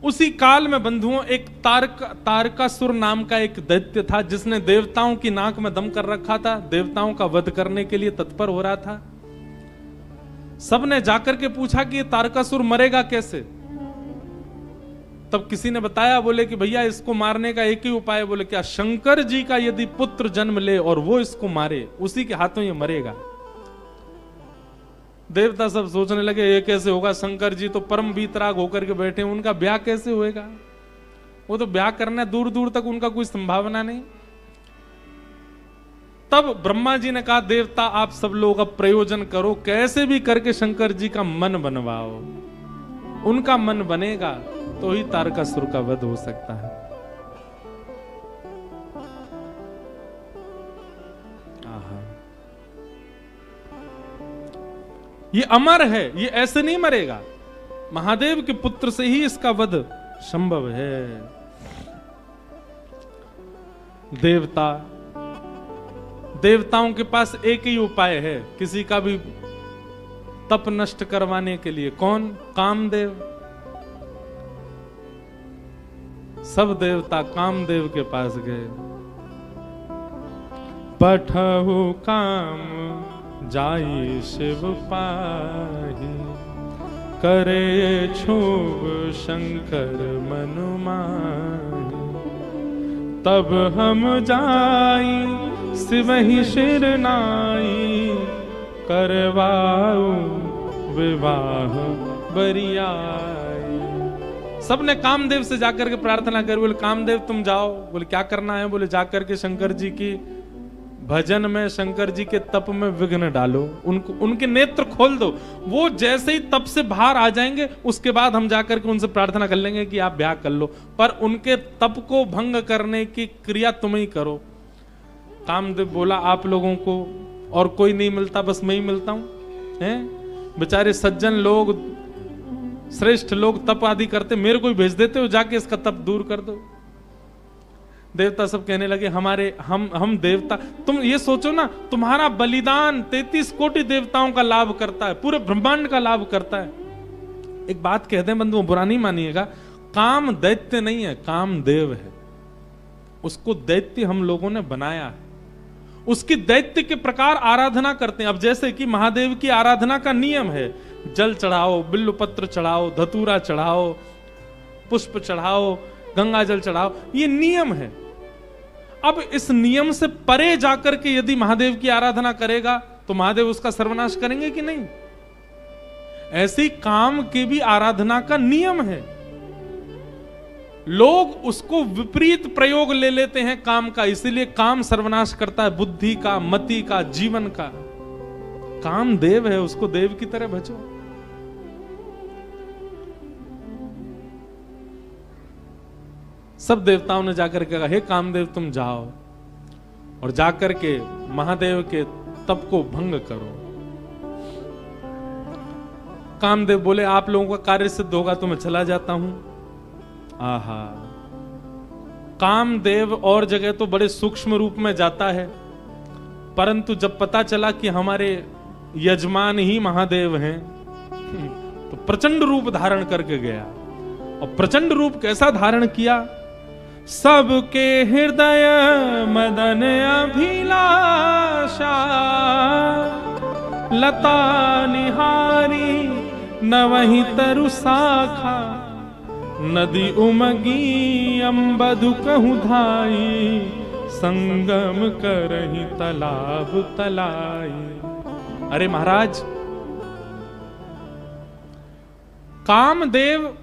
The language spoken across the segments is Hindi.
उसी काल में बंधुओं एक तारकासुर नाम का एक दैत्य था, जिसने देवताओं की नाक में दम कर रखा था, देवताओं का वध करने के लिए तत्पर हो रहा था। सबने जाकर के पूछा कि ये तारकासुर मरेगा कैसे। तब किसी ने बताया, बोले कि भैया इसको मारने का एक ही उपाय है। बोले क्या? शंकर जी का यदि पुत्र जन्म ले और वो इसको मारे, उसी के हाथों ये मरेगा। देवता सब सोचने लगे ये कैसे होगा, शंकर जी तो परम वीतराग होकर के बैठे, उनका ब्याह कैसे होएगा? वो तो ब्याह करना दूर दूर तक उनका कोई संभावना नहीं। तब ब्रह्मा जी ने कहा, देवता आप सब लोग अब प्रयोजन करो, कैसे भी करके शंकर जी का मन बनवाओ, उनका मन बनेगा तो ही तारकासुर का वध हो सकता है। ये अमर है, ये ऐसे नहीं मरेगा, महादेव के पुत्र से ही इसका वध संभव है। देवताओं के पास एक ही उपाय है किसी का भी तप नष्ट करवाने के लिए। कौन? कामदेव। सब देवता कामदेव के पास गए। पठहु काम जाई शिव पाहि, करे छुब शंकर मनु माहि। तब हम जाई शिवहि शिर नाई, करवाऊ विवाह बरियाई। सबने कामदेव से जाकर के प्रार्थना करी। बोले कामदेव तुम जाओ। बोले क्या करना है? बोले जाकर के शंकर जी की भजन में, शंकर जी के तप में विघ्न डालो, उनके नेत्र खोल दो। वो जैसे ही तप से बाहर आ जाएंगे, उसके बाद हम जाकर के उनसे प्रार्थना कर लेंगे कि आप ब्याह कर लो, पर उनके तप को भंग करने की क्रिया तुम ही करो। कामदेव बोला आप लोगों को और कोई नहीं मिलता, बस मैं ही मिलता हूं। हैं बेचारे सज्जन लोग, श्रेष्ठ लोग तप आदि करते, मेरे को ही भेज देते हो, जाके इसका तप दूर कर दो। देवता सब कहने लगे हम देवता, तुम ये सोचो ना, तुम्हारा बलिदान 33 कोटि देवताओं का लाभ करता है, पूरे ब्रह्मांड का लाभ करता है। एक बात कहते हैं बंधुओं, बुरा नहीं मानिएगा, काम दैत्य नहीं है, काम देव है। उसको दैत्य हम लोगों ने बनाया है, उसकी दैत्य के प्रकार आराधना करते हैं। अब जैसे कि महादेव की आराधना का नियम है, जल चढ़ाओ, बिल्व पत्र चढ़ाओ, धतूरा चढ़ाओ, पुष्प चढ़ाओ, गंगा जल चढ़ाओ, ये नियम है। अब इस नियम से परे जाकर के यदि महादेव की आराधना करेगा तो महादेव उसका सर्वनाश करेंगे कि नहीं? ऐसी काम की भी आराधना का नियम है। लोग उसको विपरीत प्रयोग ले लेते हैं काम का, इसीलिए काम सर्वनाश करता है, बुद्धि का, मति का, जीवन का। काम देव है, उसको देव की तरह भजो। सब देवताओं ने जाकर के कहा हे कामदेव तुम जाओ और जाकर के महादेव के तप को भंग करो। कामदेव बोले आप लोगों का कार्य सिद्ध होगा तो मैं चला जाता हूं। आहा, कामदेव और जगह तो बड़े सूक्ष्म रूप में जाता है, परंतु जब पता चला कि हमारे यजमान ही महादेव हैं तो प्रचंड रूप धारण करके गया। और प्रचंड रूप कैसा धारण किया? सबके हृदय मदन अभिलाषा, लता निहारी नवहि तरु शाखा, नदी उमगी अम्बधु कहु धाई, संगम करहि तालाब तलाई। अरे महाराज, कामदेव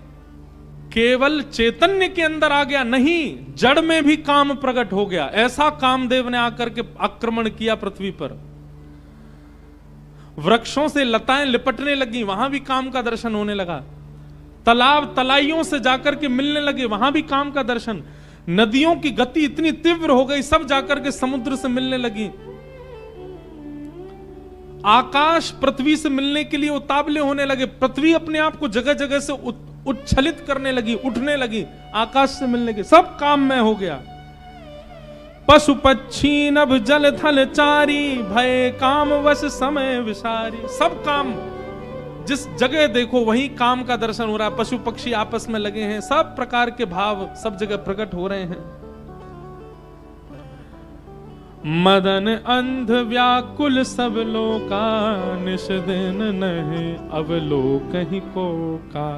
केवल चैतन्य के अंदर आ गया नहीं, जड़ में भी काम प्रकट हो गया। ऐसा कामदेव ने आकर के आक्रमण किया पृथ्वी पर। वृक्षों से लताएं लिपटने लगी, वहां भी काम का दर्शन होने लगा। तालाब तलाइयों से जाकर के मिलने लगे, वहां भी काम का दर्शन। नदियों की गति इतनी तीव्र हो गई, सब जाकर के समुद्र से मिलने लगी। आकाश पृथ्वी से मिलने के लिए उतावले होने लगे। पृथ्वी अपने आप को जगह जगह से उच्छलित करने लगी, उठने लगी, आकाश से मिलने के सब काम में हो गया। पशु पक्षी नभ जल थल चारी, भय काम वश समय विसारी। सब काम जिस जगह देखो वहीं काम का दर्शन हो रहा है। पशु पक्षी आपस में लगे हैं, सब प्रकार के भाव सब जगह प्रकट हो रहे हैं। मदन अंध व्याकुल सब लोका, निश दिन नहीं अब लोक ही को का।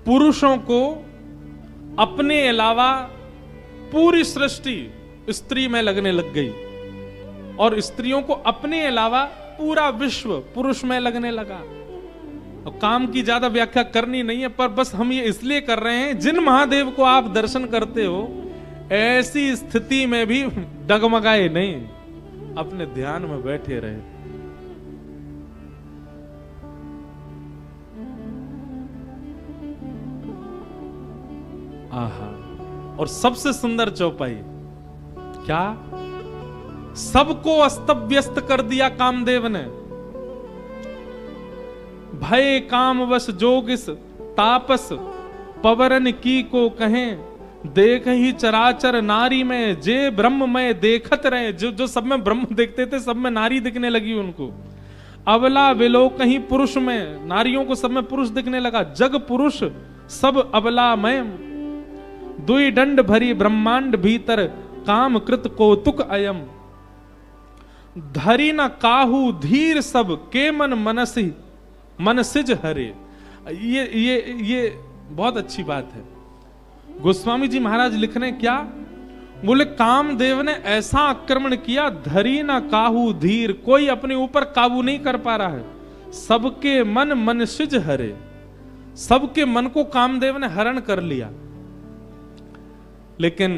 पुरुषों को अपने अलावा पूरी सृष्टि स्त्री में लगने लग गई, और स्त्रियों को अपने अलावा पूरा विश्व पुरुष में लगने लगा। और काम की ज्यादा व्याख्या करनी नहीं है, पर बस हम ये इसलिए कर रहे हैं, जिन महादेव को आप दर्शन करते हो ऐसी स्थिति में भी डगमगाए नहीं, अपने ध्यान में बैठे रहे। आहा, और सबसे सुंदर चौपाई क्या, सबको अस्त व्यस्त कर दिया कामदेव ने। भय कामवश जोगिस तापस पवरन की को कहें, देख ही चराचर नारी में जे ब्रह्म में देखत रहे। जो सब में ब्रह्म देखते थे सब में नारी दिखने लगी उनको। अबला विलो कहीं पुरुष में, नारियों को सब में पुरुष दिखने लगा। जग पुरुष सब अबला में, दुई दंड भरी ब्रह्मांड भीतर काम कृत कौतुक अयम। धरी न काहू धीर सब के मन मनसी मनसिज हरे। ये बहुत अच्छी बात है। गोस्वामी जी महाराज लिख रहे हैं क्या, बोले कामदेव ने ऐसा आक्रमण किया, धरी न काहू धीर, कोई अपने ऊपर काबू नहीं कर पा रहा है। सबके मन मनसिज हरे, सबके मन को कामदेव ने हरण कर लिया। लेकिन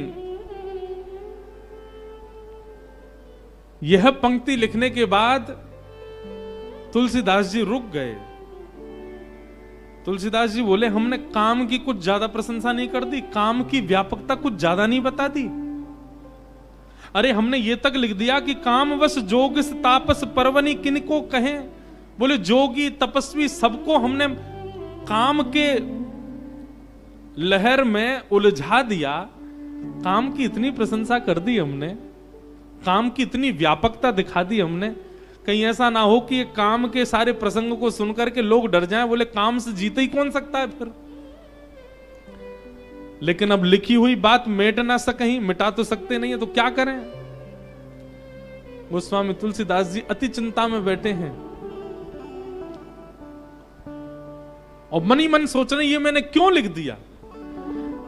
यह पंक्ति लिखने के बाद तुलसीदास जी रुक गए। तुलसीदास जी बोले, हमने काम की कुछ ज्यादा प्रशंसा नहीं कर दी, काम की व्यापकता कुछ ज्यादा नहीं बता दी। अरे हमने ये तक लिख दिया कि कामवश जोगिस तापस परवनी किनको कहें। बोले जोगी तपस्वी सबको हमने काम के लहर में उलझा दिया। काम की इतनी प्रशंसा कर दी हमने, काम की इतनी व्यापकता दिखा दी हमने, कहीं ऐसा ना हो कि ये काम के सारे प्रसंगों को सुनकर के लोग डर जाएं, बोले काम से जीते ही कौन सकता है फिर। लेकिन अब लिखी हुई बात मेट ना सकें, मिटा तो सकते नहीं है, तो क्या करें। गोस्वामी तुलसीदास जी अति चिंता में बैठे हैं और मन ही मन सोच रहे ये मैंने क्यों लिख दिया।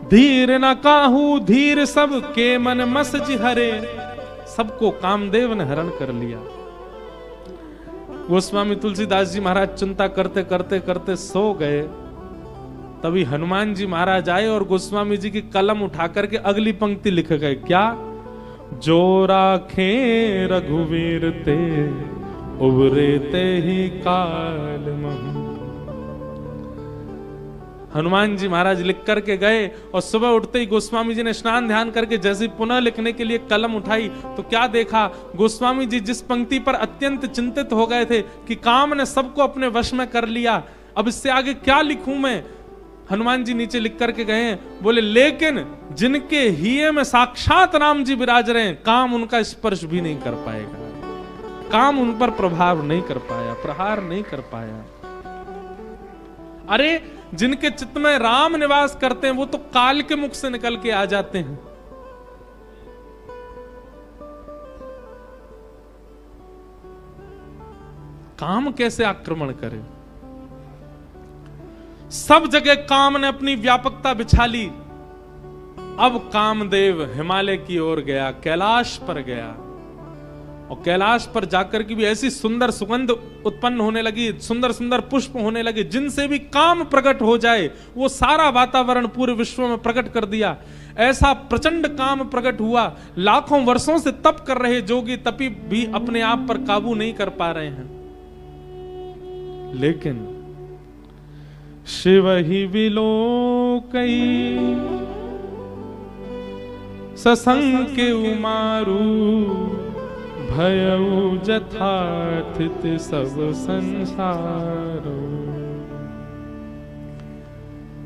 धीर न काहू धीर सब के मन मसज हरे, सबको कामदेव ने हरण कर लिया। गोस्वामी तुलसीदास जी महाराज चिंता करते करते करते सो गए। तभी हनुमान जी महाराज आए और गोस्वामी जी की कलम उठा करके अगली पंक्ति लिख गए। क्या, जो राखे रघुवीर ते उबरे ते ही काल महु। हनुमान जी महाराज लिख करके गए और सुबह उठते ही गोस्वामी जी ने स्नान ध्यान करके जैसे पुनः लिखने के लिए कलम उठाई तो क्या देखा, गोस्वामी जी जिस पंक्ति पर अत्यंत चिंतित हो गए थे कि काम ने सबको अपने वश में कर लिया, अब इससे आगे क्या लिखूं मैं। हनुमान जी नीचे लिख करके गए, बोले लेकिन जिनके हिये में साक्षात राम जी विराज रहे हैं, काम उनका स्पर्श भी नहीं कर पाएगा, काम उन पर प्रभाव नहीं कर पाया, प्रहार नहीं कर पाया। अरे जिनके चित्त में राम निवास करते हैं वो तो काल के मुख से निकल के आ जाते हैं। काम कैसे आक्रमण करे। सब जगह काम ने अपनी व्यापकता बिछा ली। अब कामदेव हिमालय की ओर गया, कैलाश पर गया और कैलाश पर जाकर के भी ऐसी सुंदर सुगंध उत्पन्न होने लगी, सुंदर सुंदर पुष्प होने लगे, जिनसे भी काम प्रकट हो जाए वो सारा वातावरण पूरे विश्व में प्रकट कर दिया। ऐसा प्रचंड काम प्रकट हुआ, लाखों वर्षों से तप कर रहे जोगी तपी भी अपने आप पर काबू नहीं कर पा रहे हैं। लेकिन शिव ही विलोकई ससंग के उमारू, भयउ जथार्थित सब संसार।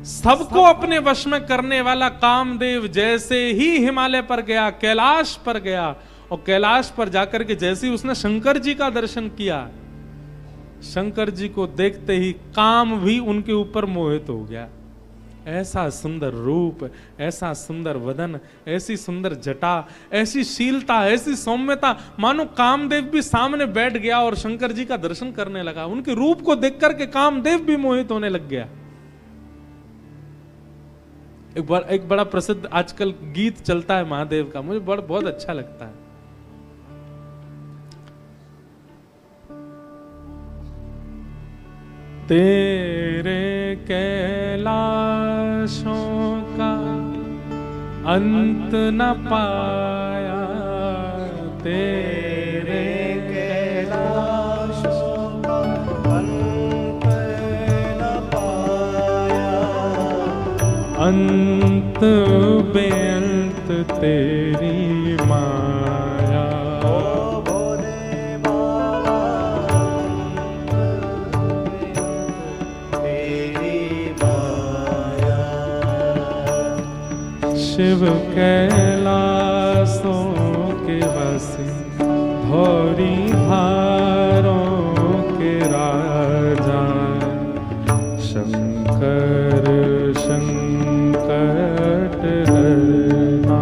सबको अपने वश में करने वाला कामदेव जैसे ही हिमालय पर गया, कैलाश पर गया और कैलाश पर जाकर के जैसे ही उसने शंकर जी का दर्शन किया, शंकर जी को देखते ही काम भी उनके ऊपर मोहित हो गया। ऐसा सुंदर रूप, ऐसा सुंदर वदन, ऐसी सुंदर जटा, ऐसी शीलता, ऐसी सौम्यता, मानो कामदेव भी सामने बैठ गया और शंकर जी का दर्शन करने लगा। उनके रूप को देख करके कामदेव भी मोहित होने लग गया। एक बड़ा प्रसिद्ध आजकल गीत चलता है महादेव का, मुझे बहुत अच्छा लगता है। तेरे कैलाशों का अंत न पाया, तेरे कैलाशों का अंत न पाया, अंत बेअंत तेरी माया। शिव कैलासों के वासी, धौरी धारों के राजा, शंकर संकट हरना।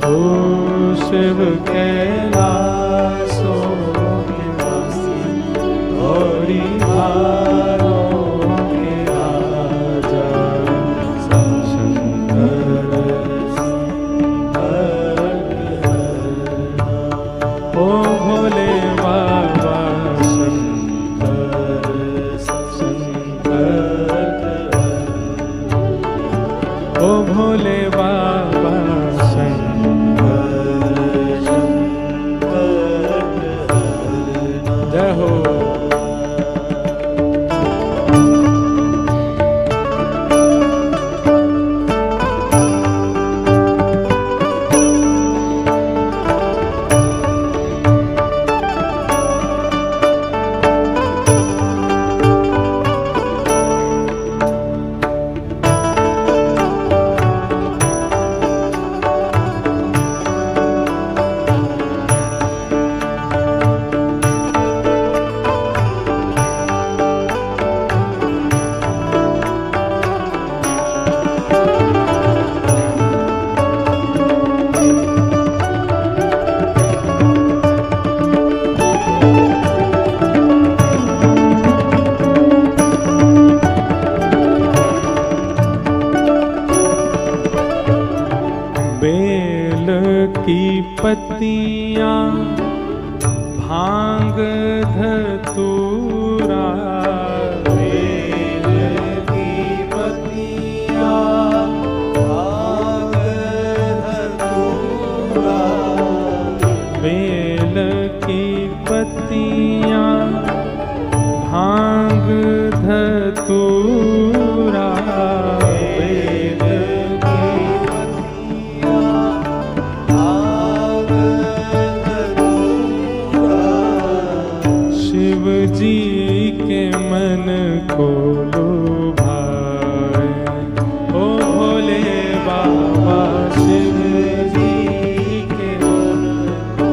ओ शिव कैलासों पत्तियां भांग धतूरा, बेल की पत्तियां भांग धतूरा, बेल की पत्तियां भांग धतूरा, जी के मन को लुभाए। ओ भोले बाबा शिव जी के मन को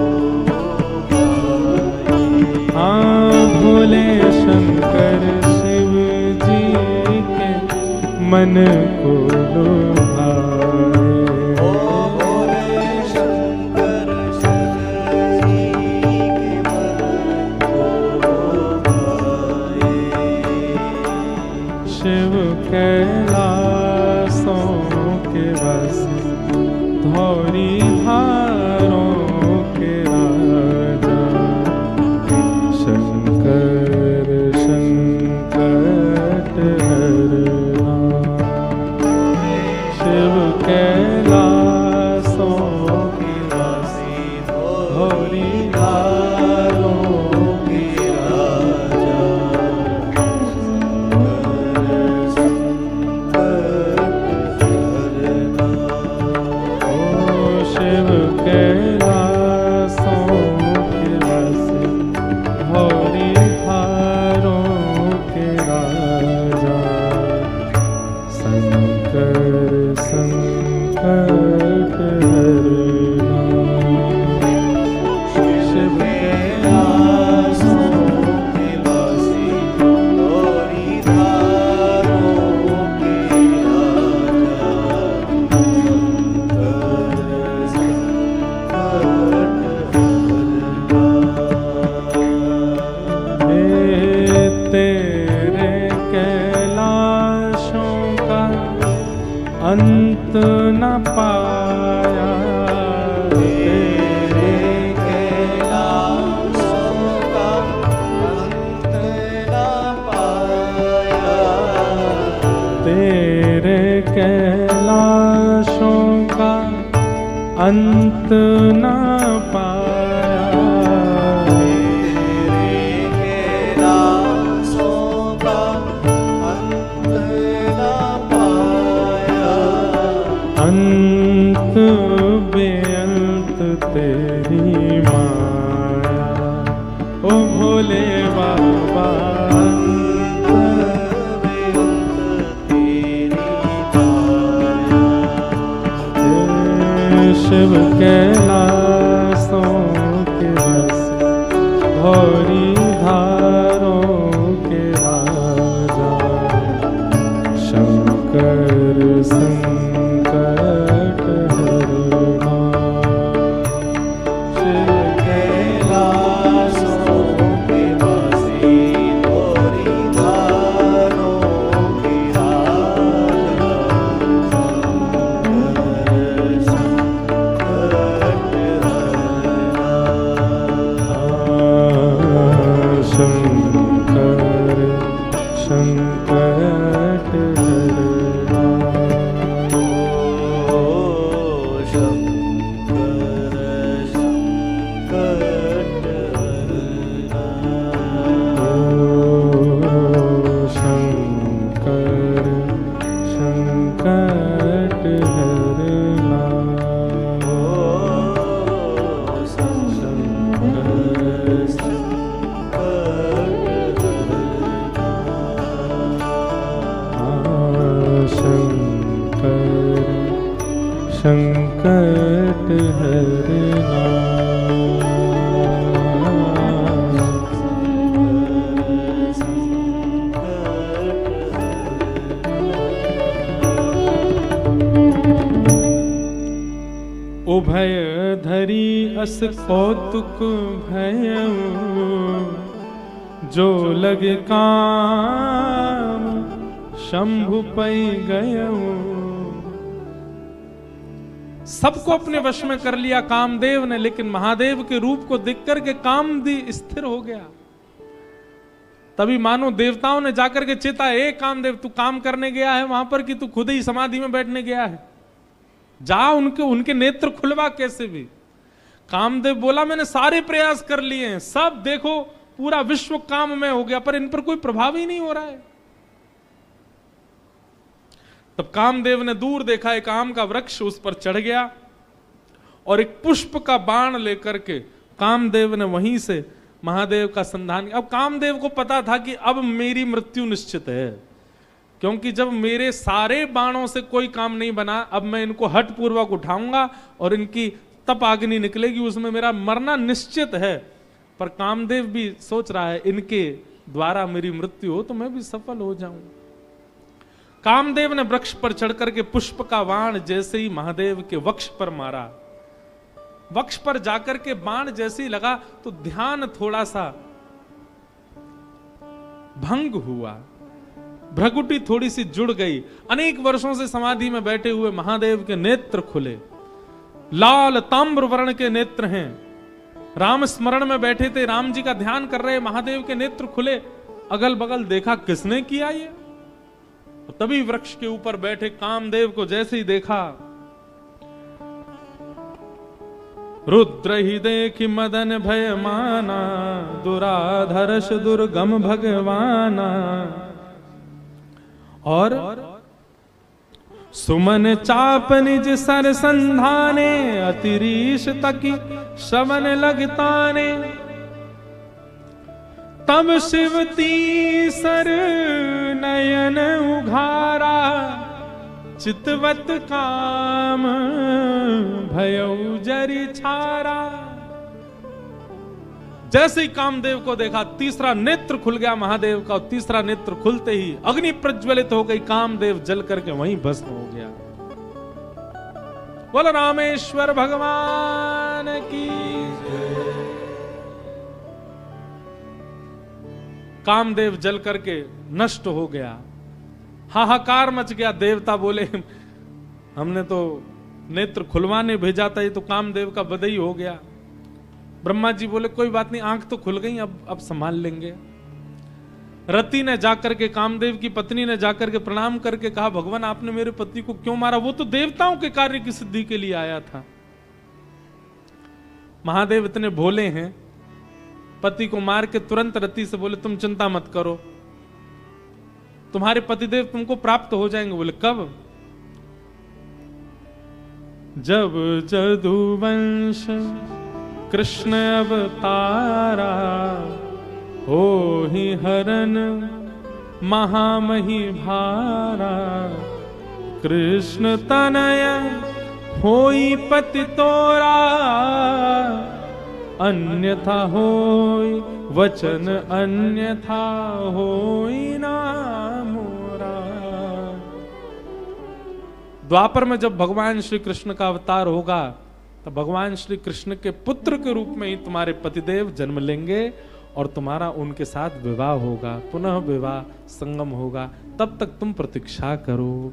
लुभाए। हाँ भोले शंकर शिव जी के मन को लुभाए। शिव कैलासों के वासी, धौरी धारों के राजा, शंकर संकट हरना। शिव कैलासों के वासी, धौरी धारों के राजा, शिव संकट हरना। शिव कैलाशों के वासी गौरी धारों के राजा, तेरे कैलाशों का अंत न पाया, तेरे कैलाशों का अंत न पाया, तेरे कैलाशों का अंत न पाया, अंत बेअंत तेरी माया। ओ भोले बाबा अंत बेअंत तेरी माया। शिव कैलाशों के वासी गौरी धारों के राजा, शंकर संकट हरना। शिव कैलाशों के वासी गौरी धारों के राजा, शंकर संकट हरना। संकट हरना। उभय धरी अस कौतुक भयउ, जो लगे काम शंभु पै गयउ। सबको अपने वश में कर लिया कामदेव ने, लेकिन महादेव के रूप को देख करके कामदेव स्थिर हो गया। तभी मानो देवताओं ने जाकर के चेता, ए कामदेव तू काम करने गया है वहां पर कि तू खुद ही समाधि में बैठने गया है, जा उनके नेत्र खुलवा कैसे भी। कामदेव बोला मैंने सारे प्रयास कर लिए हैं, सब देखो पूरा विश्व काम में हो गया, पर इन पर कोई प्रभाव ही नहीं हो रहा है। तब कामदेव ने दूर देखा, एक आम का वृक्ष उस पर चढ़ गया और एक पुष्प का बाण लेकर के कामदेव ने वहीं से महादेव का संधान किया। अब कामदेव को पता था कि अब मेरी मृत्यु निश्चित है, क्योंकि जब मेरे सारे बाणों से कोई काम नहीं बना, अब मैं इनको हठ पूर्वक उठाऊंगा और इनकी तप अग्नि निकलेगी, उसमें मेरा मरना निश्चित है। पर कामदेव भी सोच रहा है इनके द्वारा मेरी मृत्यु हो तो मैं भी सफल हो जाऊं। कामदेव ने वृक्ष पर चढ़कर के पुष्प का बाण जैसे ही महादेव के वक्ष पर मारा, वक्ष पर जाकर के बाण जैसे ही लगा तो ध्यान थोड़ा सा भंग हुआ, भ्रगुटी थोड़ी सी जुड़ गई। अनेक वर्षों से समाधि में बैठे हुए महादेव के नेत्र खुले, लाल ताम्र वर्ण के नेत्र हैं। राम स्मरण में बैठे थे, राम जी का ध्यान कर रहे, महादेव के नेत्र खुले। अगल बगल देखा किसने किया ये, तभी वृक्ष के ऊपर बैठे कामदेव को जैसे ही देखा, रुद्र ही देखी मदन भय माना, दुराधर्ष दुर्गम भगवाना। और सुमन चाप निज सर संधाने, अतिरीश तकी श्रवण लगताने। तब शिवती सर नयन उघारा, चितवत काम भयउ जरि छारा। जैसे ही कामदेव को देखा, तीसरा नेत्र खुल गया महादेव का, और तीसरा नेत्र खुलते ही अग्नि प्रज्वलित हो गई, कामदेव जल करके वहीं भस्म हो गया। बोलो रामेश्वर भगवान की। कामदेव जल करके नष्ट हो गया, हाहाकार मच गया। देवता बोले हमने तो नेत्र खुलवाने भेजा था, ये तो कामदेव का बदई हो गया। ब्रह्मा जी बोले कोई बात नहीं, आंख तो खुल गई, अब संभाल लेंगे। रति ने जाकर के, कामदेव की पत्नी ने जाकर के प्रणाम करके कहा, भगवान आपने मेरे पति को क्यों मारा? वो तो देवताओं के कार्य की सिद्धि के लिए आया था। महादेव इतने भोले हैं, पति को मार के तुरंत रति से बोले तुम चिंता मत करो, तुम्हारे पतिदेव तुमको प्राप्त हो जाएंगे। बोले कब? जब जदुवंश कृष्ण अवतारा, हो ही हरन महामही भारा। कृष्ण तनय होई पति तोरा, अन्यथा होई वचन अन्यथा होई ना मोरा। द्वापर में जब भगवान श्री कृष्ण का अवतार होगा, तो भगवान श्री कृष्ण के पुत्र के रूप में ही तुम्हारे पतिदेव जन्म लेंगे और तुम्हारा उनके साथ विवाह होगा, पुनः विवाह संगम होगा। तब तक तुम प्रतीक्षा करो।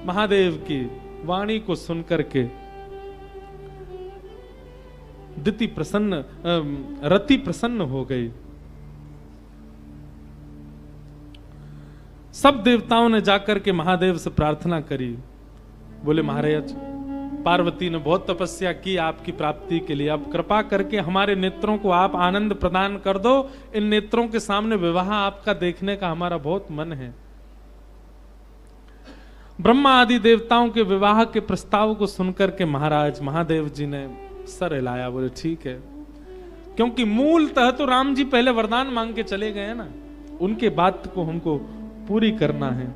महादेव की वाणी को सुनकर के रति प्रसन्न हो गई। सब देवताओं ने जाकर के महादेव से प्रार्थना करी। बोले महाराज, पार्वती ने बहुत तपस्या की आपकी प्राप्ति के लिए, अब कृपा करके हमारे नेत्रों को आप आनंद प्रदान कर दो। इन नेत्रों के सामने विवाह आपका देखने का हमारा बहुत मन है। ब्रह्मा आदि देवताओं के विवाह के प्रस्ताव को सुनकर के महाराज महादेव जी ने सर हिलाया। बोले ठीक है, क्योंकि मूलतः तो राम जी पहले वरदान मांग के चले गए ना, उनके बात को हमको पूरी करना है।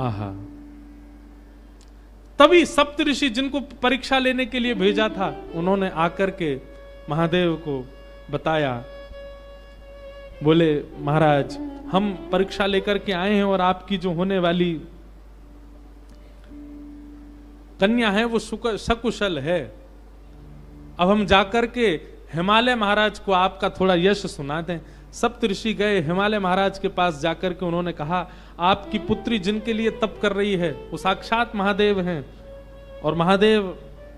आहा, तभी सप्तऋषि जिनको परीक्षा लेने के लिए भेजा था, उन्होंने आकर के महादेव को बताया। बोले महाराज, हम परीक्षा लेकर के आए हैं और आपकी जो होने वाली कन्या है वो सकुशल है। अब हम जाकर के हिमालय महाराज को आपका थोड़ा यश सुना दें। सप्तऋषि गए हिमालय महाराज के पास, जाकर के उन्होंने कहा आपकी पुत्री जिनके लिए तप कर रही है वो साक्षात महादेव हैं, और महादेव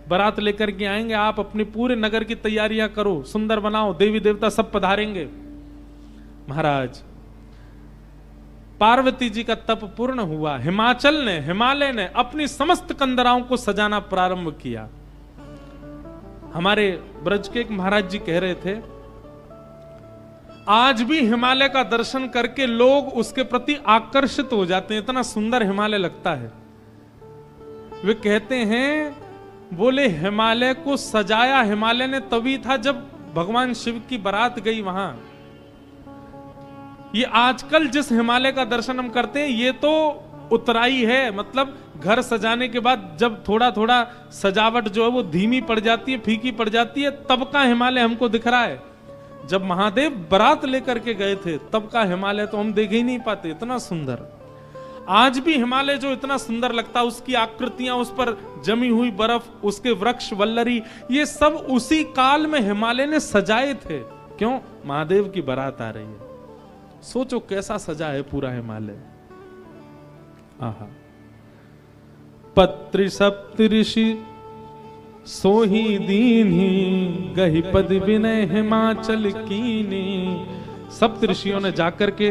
बारात लेकर के आएंगे। आप अपने पूरे नगर की तैयारियां करो, सुंदर बनाओ, देवी देवता सब पधारेंगे। महाराज, पार्वती जी का तप पूर्ण हुआ। हिमालय ने अपनी समस्त कंदराओं को सजाना प्रारंभ किया। हमारे ब्रज के एक महाराज जी कह रहे थे, आज भी हिमालय का दर्शन करके लोग उसके प्रति आकर्षित हो जाते हैं, इतना सुंदर हिमालय लगता है। वे कहते हैं, बोले हिमालय को सजाया हिमालय ने तभी था जब भगवान शिव की बारात गई वहां। ये आजकल जिस हिमालय का दर्शन हम करते हैं ये तो उतराई है, मतलब घर सजाने के बाद जब थोड़ा थोड़ा सजावट जो है वो धीमी पड़ जाती है, फीकी पड़ जाती है, तब का हिमालय हमको दिख रहा है। जब महादेव बारात लेकर के गए थे तब का हिमालय तो हम देख ही नहीं पाते, इतना सुंदर। आज भी हिमालय जो इतना सुंदर लगता है, उसकी आकृतियां, उस पर जमी हुई बर्फ, उसके वृक्ष वल्लरी, ये सब उसी काल में हिमालय ने सजाए थे। क्यों? महादेव की बारात आ रही है। सोचो कैसा सजा है पूरा हिमालय। आहा, पत्रि सप्तऋषि सोही दीन्ही, गही पद विनय हिमाचल कीनी। सप्तऋषियों ने जाकर के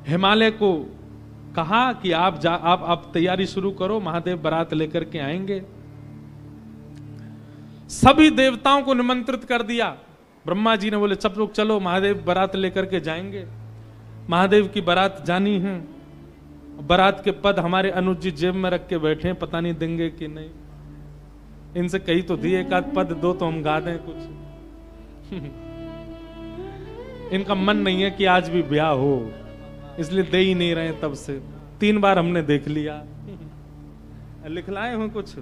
हिमालय को कहा कि आप तैयारी शुरू करो, महादेव बारात लेकर के आएंगे। सभी देवताओं को निमंत्रित कर दिया। ब्रह्मा जी ने बोले सब लोग चलो, महादेव बारात लेकर के जाएंगे। महादेव की बारात जानी है। बारात के पद हमारे अनुज जी जेब में रख के बैठे हैं, पता नहीं देंगे कि नहीं। इनसे कही तो दिए, एक आध पद दो तो हम गा दें कुछ। इनका मन नहीं है कि आज भी ब्याह हो, इसलिए दे ही नहीं रहे। तब से 3 बार हमने देख लिया। लिखलाए हो कुछ?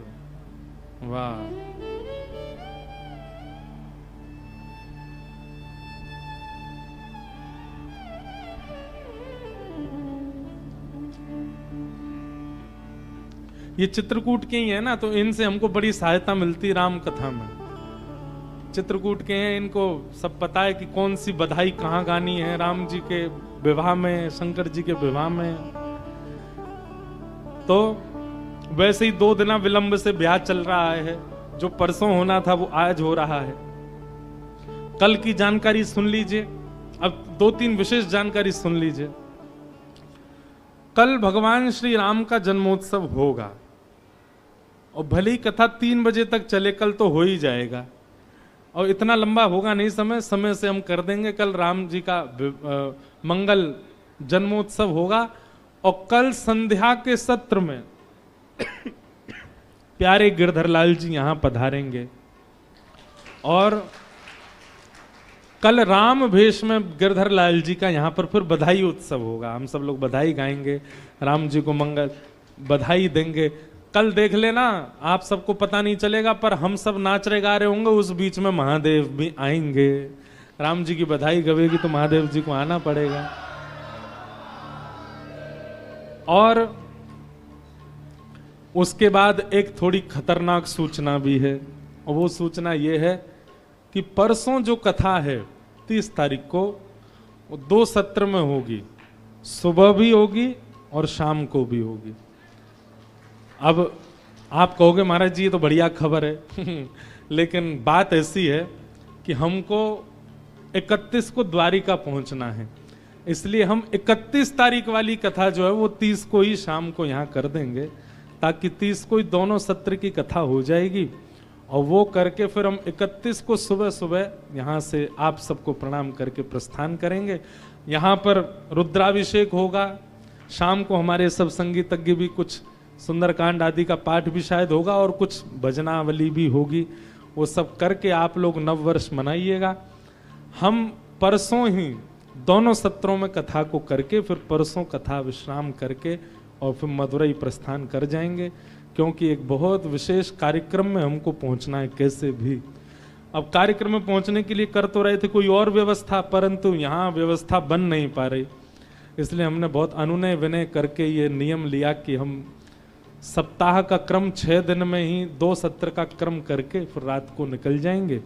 वाह। ये चित्रकूट के ही है ना, तो इनसे हमको बड़ी सहायता मिलती राम कथा में। चित्रकूट के हैं, इनको सब पता है कि कौन सी बधाई कहाँ गानी है राम जी के विवाह में, शंकर जी के विवाह में। तो वैसे ही 2 दिन विलंब से ब्याह चल रहा है। जो परसों होना था वो आज हो रहा है। कल की जानकारी सुन लीजिए। अब 2-3 विशेष जानकारी सुन लीजिए। कल भगवान श्री राम का जन्मोत्सव होगा और भली कथा 3 बजे तक चले, कल तो हो ही जाएगा। और इतना लंबा होगा नहीं समय से हम कर देंगे। कल राम जी का मंगल जन्मोत्सव होगा और कल संध्या के सत्र में प्यारे गिरधर लाल जी यहां पधारेंगे और कल राम भेष में गिरधर लाल जी का यहां पर फिर बधाई उत्सव होगा। हम सब लोग बधाई गाएंगे, राम जी को मंगल बधाई देंगे। कल देख लेना, आप सबको पता नहीं चलेगा पर हम सब नाच रहे गा रहे होंगे, उस बीच में महादेव भी आएंगे। राम जी की बधाई गवेगी तो महादेव जी को आना पड़ेगा। और उसके बाद एक थोड़ी खतरनाक सूचना भी है, और वो सूचना ये है कि परसों जो कथा है 30 तारीख को, वो 2 सत्र में होगी। सुबह भी होगी और शाम को भी होगी। अब आप कहोगे महाराज जी ये तो बढ़िया खबर है लेकिन बात ऐसी है कि हमको 31 को द्वारिका पहुंचना है, इसलिए हम 31 तारीख वाली कथा जो है वो 30 को ही शाम को यहाँ कर देंगे, ताकि 30 को ही दोनों सत्र की कथा हो जाएगी। और वो करके फिर हम 31 को सुबह सुबह यहाँ से आप सबको प्रणाम करके प्रस्थान करेंगे। यहाँ पर रुद्राभिषेक होगा, शाम को हमारे सब संगीतज्ञ भी कुछ सुंदरकांड आदि का पाठ भी शायद होगा और कुछ भजनावली भी होगी। वो सब करके आप लोग नववर्ष मनाइएगा। हम परसों ही दोनों सत्रों में कथा को करके फिर परसों कथा विश्राम करके और फिर मदुरई प्रस्थान कर जाएंगे, क्योंकि एक बहुत विशेष कार्यक्रम में हमको पहुंचना है कैसे भी। अब कार्यक्रम में पहुंचने के लिए कर तो रहे थे कोई और व्यवस्था, परंतु यहाँ व्यवस्था बन नहीं पा रही, इसलिए हमने बहुत अनुनय विनय करके ये नियम लिया कि हम सप्ताह का क्रम 6 दिन में ही 2 सत्र का क्रम करके फिर रात को निकल जाएंगे।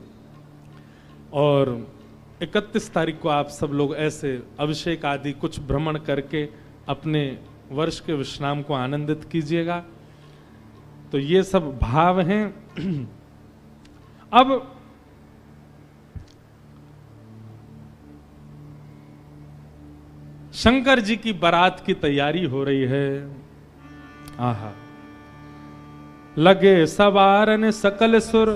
और 31 तारीख को आप सब लोग ऐसे अभिषेक आदि कुछ भ्रमण करके अपने वर्ष के विश्राम को आनंदित कीजिएगा। तो ये सब भाव हैं। अब शंकर जी की बारात की तैयारी हो रही है। आहा, लगे सवारन सकल सुर,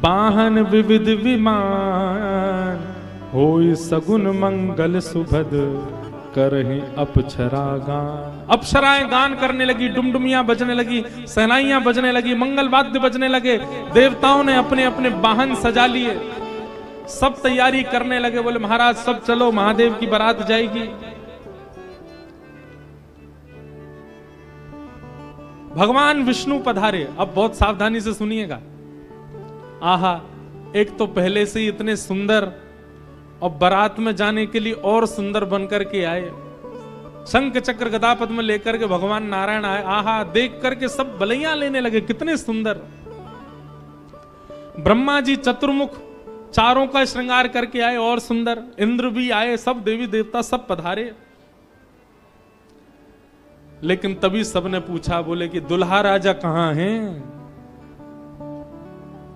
बाहन विविध विमान, होई सगुन मंगल सुभद, करहि अप्सरा गान। अप्सराएं गान करने लगी, डुमडुमियां बजने लगी, सहनाइयां बजने लगी, मंगल वाद्य बजने लगे। देवताओं ने अपने अपने वाहन सजा लिए, सब तैयारी करने लगे। बोले महाराज सब चलो, महादेव की बारात जाएगी। भगवान विष्णु पधारे। अब बहुत सावधानी से सुनिएगा। आहा, एक तो पहले से ही इतने सुंदर और बारात में जाने के लिए और सुंदर बनकर के आए, शंख चक्र गदा पद्म लेकर के भगवान नारायण आए। आहा, देख करके सब बलैया लेने लगे, कितने सुंदर। ब्रह्मा जी चतुर्मुख चारों का श्रृंगार करके आए और सुंदर। इंद्र भी आए, सब देवी देवता सब पधारे। लेकिन तभी सबने पूछा, बोले कि दुल्हा राजा कहां हैं?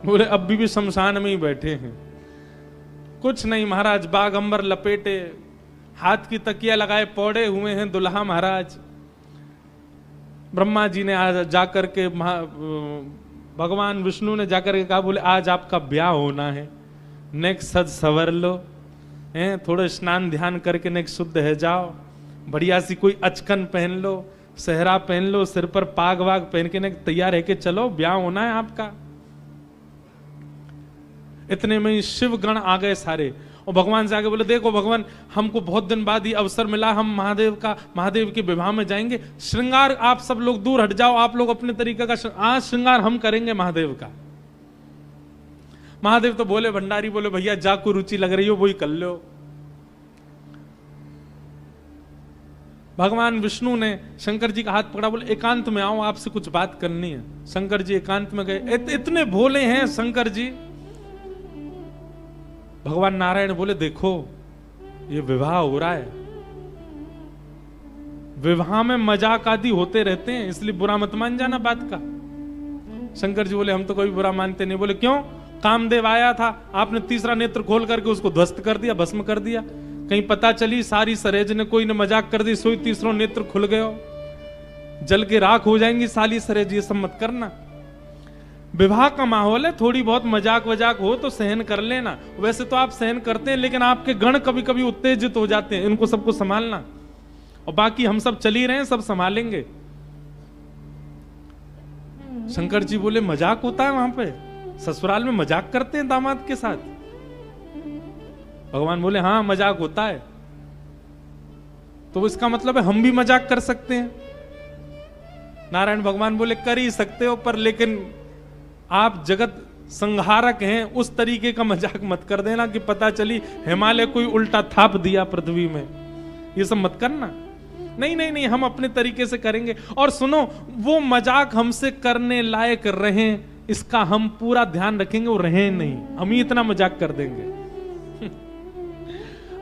बोले अब भी शमशान में ही बैठे हैं। कुछ नहीं महाराज, बागंबर लपेटे, हाथ की तकिया लगाए पौड़े हुए हैं दुल्हा महाराज। ब्रह्मा जी ने आज जाकर के भगवान विष्णु ने जाकर के कहा, बोले आज आपका ब्याह होना है, नेक सज सवर लो, हैं थोड़े स्नान ध्यान करके नेक शुद्ध है जाओ, बढ़िया सी कोई अचकन पहन लो, सेहरा पहन लो, सिर पर पाग वाग पहन के नेक तैयार है के चलो, ब्याह होना है आपका। इतने में ही शिव गण आ गए सारे, और भगवान से आगे बोले देखो भगवान, हमको बहुत दिन बाद ये अवसर मिला, हम महादेव के विवाह में जाएंगे, श्रृंगार आप सब लोग दूर हट जाओ, आप लोग अपने तरीके का आज श्रृंगार हम करेंगे महादेव का। महादेव तो बोले, भंडारी बोले भैया जा को रुचि लग रही हो वही कर लो। भगवान विष्णु ने शंकर जी का हाथ पकड़ा, बोले एकांत में आओ, आपसे कुछ बात करनी है। शंकर जी एकांत में गए। इतने भोले हैं शंकर जी। भगवान नारायण बोले देखो ये विवाह हो रहा है, विवाह में मजाक आदि होते रहते हैं, इसलिए बुरा मत मान जाना बात का। शंकर जी बोले हम तो कोई बुरा मानते नहीं। बोले क्यों? कामदेव आया था, आपने तीसरा नेत्र खोल करके उसको ध्वस्त कर दिया, भस्म कर दिया। कहीं पता चली सारी सरेज ने कोई ने मजाक कर दी, सोई तीसरा नेत्र खुल गयो, जल के राख हो जाएंगी साली सरेज, ये सब मत करना। विवाह का माहौल है, थोड़ी बहुत मजाक वजाक हो तो सहन कर लेना। वैसे तो आप सहन करते हैं, लेकिन आपके गण कभी कभी उत्तेजित हो जाते हैं, इनको सबको संभालना। और बाकी हम सब चल ही रहे हैं, सब संभालेंगे। शंकर जी बोले मजाक होता है वहां पे, ससुराल में मजाक करते हैं दामाद के साथ? भगवान बोले हाँ मजाक होता है। तो इसका मतलब है हम भी मजाक कर सकते हैं? नारायण भगवान बोले कर ही सकते हो, पर लेकिन आप जगत संहारक हैं, उस तरीके का मजाक मत कर देना कि पता चली हिमालय कोई उल्टा थाप दिया पृथ्वी में, ये सब मत करना। नहीं नहीं नहीं, हम अपने तरीके से करेंगे। और सुनो, वो मजाक हमसे करने लायक रहे इसका हम पूरा ध्यान रखेंगे, वो रहे नहीं, हम ही इतना मजाक कर देंगे।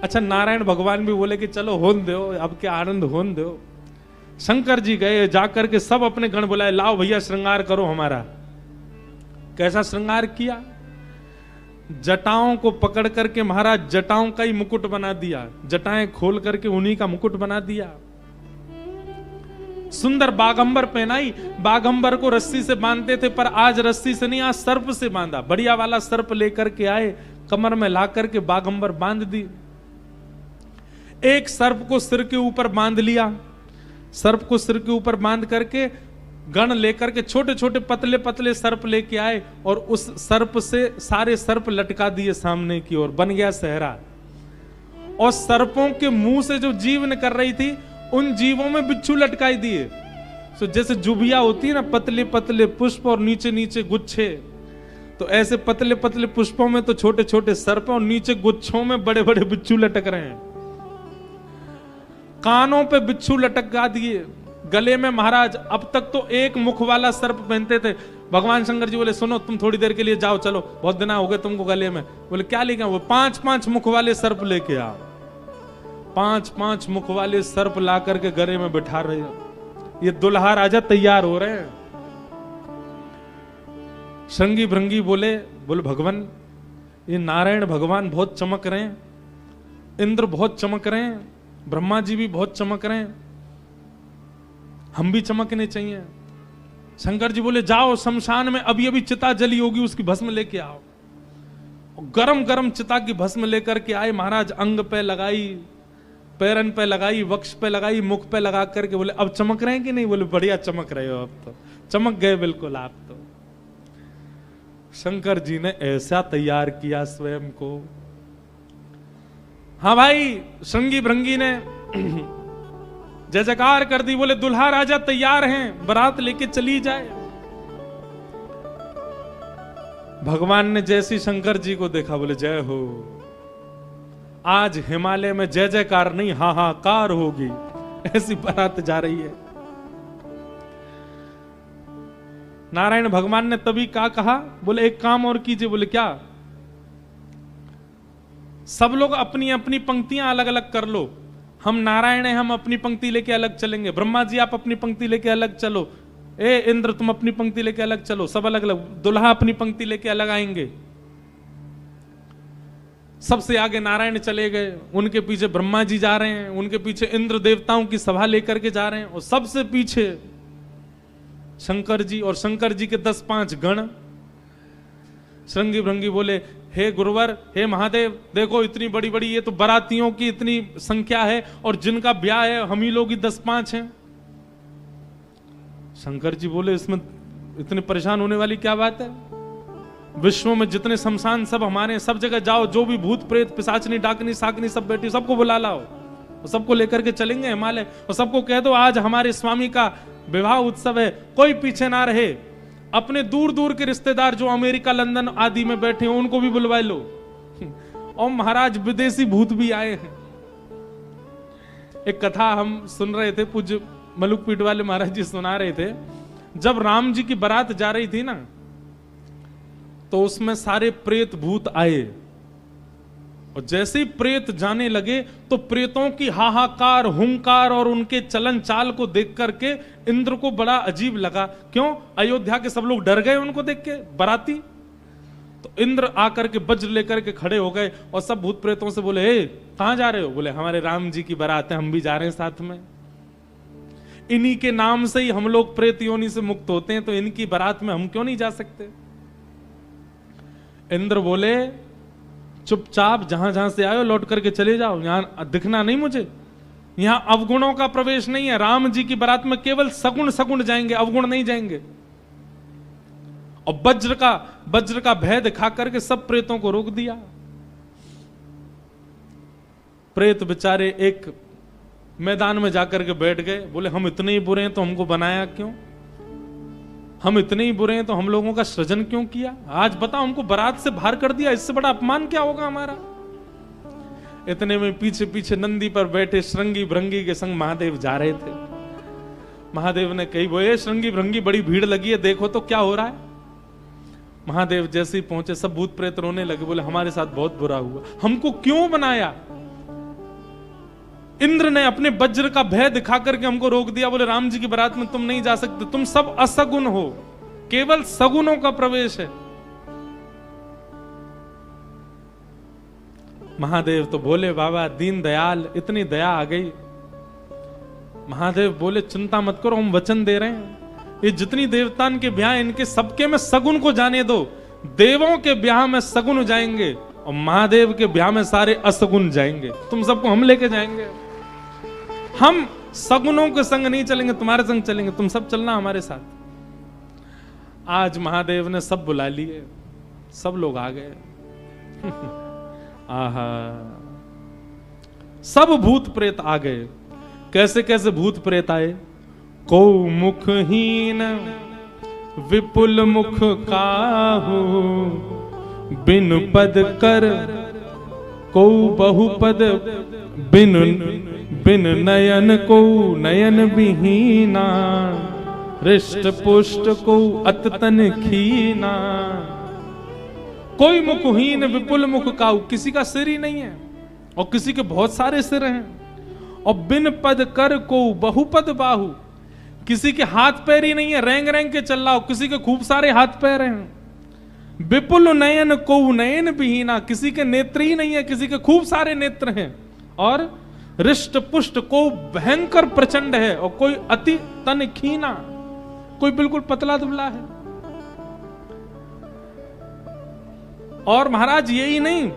अच्छा, नारायण भगवान भी बोले कि चलो होन दो, अब क्या आनंद होन दो। शंकर जी गए, जाकर के सब अपने गण बुलाए, लाओ भैया श्रृंगार करो हमारा। कैसा श्रृंगार किया? जटाओं को पकड़ करके महाराज जटाओं का ही मुकुट बना दिया, जटाएं खोल करके उन्हीं का मुकुट बना दिया। सुंदर बागंबर पहनाई। बागंबर को रस्सी से बांधते थे, पर आज रस्सी से नहीं, आज सर्प से बांधा। बढ़िया वाला सर्प लेकर के आए, कमर में ला करके बागंबर बांध दी। एक सर्प को सिर के ऊपर बांध लिया, सर्प को सिर के ऊपर बांध करके गण लेकर के छोटे छोटे पतले पतले सर्प लेके आए, और उस सर्प से सारे सर्प लटका दिए सामने की ओर, बन गया सहरा। और सर्पों के मुंह से जो जीव निकल रही थी, उन जीवों में बिच्छू लटकाई दिए। तो जैसे जुबिया होती है ना, पतले पतले पुष्प और नीचे नीचे गुच्छे, तो ऐसे पतले पतले पुष्पों में तो छोटे छोटे सर्प और नीचे गुच्छों में बड़े बड़े बिच्छू लटक रहे हैं। कानों पे बिच्छू लटका दिए, गले में महाराज अब तक तो एक मुख वाला सर्प पहनते थे। भगवान शंकर जी बोले सुनो तुम थोड़ी देर के लिए जाओ, चलो बहुत दिन हो गए तुमको गले में। बोले क्या लेके? वो 5-5 मुख वाले सर्प लेके आओ। 5-5 मुख वाले सर्प ला करके गले में बिठा रहे हो। ये दुल्हा राजा तैयार हो रहे हैं। श्रृंगी भृंगी बोले भगवान ये नारायण भगवान बहुत चमक रहे हैं, इंद्र बहुत चमक रहे हैं, ब्रह्मा जी भी बहुत चमक रहे हैं, हम भी चमकने चाहिए। शंकर जी बोले जाओ शमशान में अभी अभी चिता जली होगी, उसकी भस्म लेके आओ। गरम गरम चिता की भस्म लेकर के आए महाराज, अंग पे लगाई, पैरन पे लगाई, वक्ष पे लगाई, मुख पे लगा करके बोले अब चमक रहे हैं कि नहीं? बोले बढ़िया चमक रहे हो, अब तो चमक गए बिल्कुल आप तो। शंकर जी ने ऐसा तैयार किया स्वयं को। हाँ भाई, श्रृंगी भृंगी ने जय जयकार कर दी। बोले दुल्हा राजा तैयार हैं, बारात लेके चली जाए। भगवान ने जैसी शंकर जी को देखा, बोले जय हो, आज हिमालय में जय जयकार नहीं हाहाकार होगी, ऐसी बारात जा रही है। नारायण भगवान ने तभी क्या कहा? बोले एक काम और कीजिए। बोले क्या? सब लोग अपनी अपनी पंक्तियां अलग अलग कर लो। हम नारायण हैं, हम अपनी पंक्ति लेके अलग चलेंगे। ब्रह्मा जी आप अपनी पंक्ति लेके अलग चलो। ए इंद्र तुम अपनी पंक्ति लेके अलग चलो। सब अलग अलग। दुल्हा अपनी पंक्ति लेके अलग आएंगे। सबसे आगे नारायण चले गए, उनके पीछे ब्रह्मा जी जा रहे हैं, उनके पीछे इंद्र देवताओं की सभा लेकर के जा रहे हैं, और सबसे पीछे शंकर जी और शंकर जी के 10-5 गण। श्रृंगी भृंगी बोले हे गुरुवर, हे महादेव, देखो इतनी बड़ी बड़ी ये तो बारातियों की इतनी संख्या है, और जिनका ब्याह है हम ही लोग ही 10-5 हैं। शंकर जी बोले इसमें इतने परेशान होने वाली क्या बात है? विश्व में जितने शमशान सब हमारे, सब जगह जाओ, जो भी भूत प्रेत पिशाचनी डाकनी साकनी सब बैठी, सबको बुला लाओ, सबको लेकर के चलेंगे हिमालय, और सबको कह दो आज हमारे स्वामी का विवाह उत्सव है, कोई पीछे ना रहे। अपने दूर दूर के रिश्तेदार जो अमेरिका लंदन आदि में बैठे हैं उनको भी बुलवा लो। और महाराज विदेशी भूत भी आए हैं। एक कथा हम सुन रहे थे, पूज्य मलुकपीठ वाले महाराज जी सुना रहे थे। जब राम जी की बारात जा रही थी ना, तो उसमें सारे प्रेत भूत आए, और जैसे ही प्रेत जाने लगे तो प्रेतों की हाहाकार, हुंकार और उनके चलन चाल को देख करके इंद्र को बड़ा अजीब लगा। क्यों? अयोध्या के सब लोग डर गए उनको देख के, बाराती। तो इंद्र आकर के वज्र लेकर के खड़े हो गए और सब भूत प्रेतों से बोले, हे कहां जा रहे हो? बोले हमारे राम जी की बारात है, हम भी जा रहे हैं साथ में। इन्हीं के नाम से ही हम लोग प्रेत योनि से मुक्त होते हैं, तो इनकी बारात में हम क्यों नहीं जा सकते? इंद्र बोले चुपचाप जहां जहां से आए लौट करके चले जाओ, यहां दिखना नहीं मुझे। यहां अवगुणों का प्रवेश नहीं है। राम जी की बारात में केवल सगुण सगुण जाएंगे, अवगुण नहीं जाएंगे। और वज्र का भय दिखा करके सब प्रेतों को रोक दिया। प्रेत बेचारे एक मैदान में जाकर के बैठ गए, बोले हम इतने ही बुरे हैं तो हमको बनाया क्यों? हम इतने ही बुरे हैं तो हम लोगों का सृजन क्यों किया? आज बताओ, हमको बारात से बाहर कर दिया, इससे बड़ा अपमान क्या होगा हमारा? इतने में पीछे पीछे नंदी पर बैठे श्रृंगी भृंगी के संग महादेव जा रहे थे। महादेव ने कही, बोले श्रृंगी भृंगी बड़ी भीड़ लगी है, देखो तो क्या हो रहा है। महादेव जैसे ही पहुंचे सब भूत प्रेत रोने लगे, बोले हमारे साथ बहुत बुरा हुआ, हमको क्यों बनाया? इंद्र ने अपने वज्र का भय दिखा करके हमको रोक दिया। बोले राम जी की बारात में तुम नहीं जा सकते, तुम सब असगुण हो, केवल सगुणों का प्रवेश है। महादेव तो बोले बाबा दीन दयाल, इतनी दया आ गई। महादेव बोले चिंता मत करो, हम वचन दे रहे हैं, ये जितनी देवतान के ब्याह इनके सबके में सगुण को जाने दो। देवों के ब्याह में सगुण जाएंगे और महादेव के ब्याह में सारे असगुण जाएंगे। तुम सबको हम लेके जाएंगे। हम सगुनों के संग नहीं चलेंगे, तुम्हारे संग चलेंगे, तुम सब चलना हमारे साथ। आज महादेव ने सब बुला लिए, सब लोग आ गए। आहा, सब भूत प्रेत आ गए। कैसे कैसे भूत प्रेत आए? को मुखहीन विपुल मुख काहू, बिन पद कर को बहुपद, बिन नयन को नयन विहीना, हृष्ट पुष्ट को अततन खीना। कोई मुखहीन विपुल मुख काहू, किसी का सिर ही नहीं है और किसी के बहुत सारे सिर हैं। और बिन पद कर को बहुपद बाहु, किसी के हाथ पैर ही नहीं है, रेंग रेंग के चल रहा हो, किसी के खूब सारे हाथ पैर हैं। विपुल नयन को नयन विहीना, किसी के नेत्र ही नहीं है, किसी के खूब सारे नेत्र हैं। और हृष्ट पुष्ट को भयंकर प्रचंड है, और कोई अति तन खीना, कोई बिल्कुल पतला दुबला है। और महाराज यही नहीं,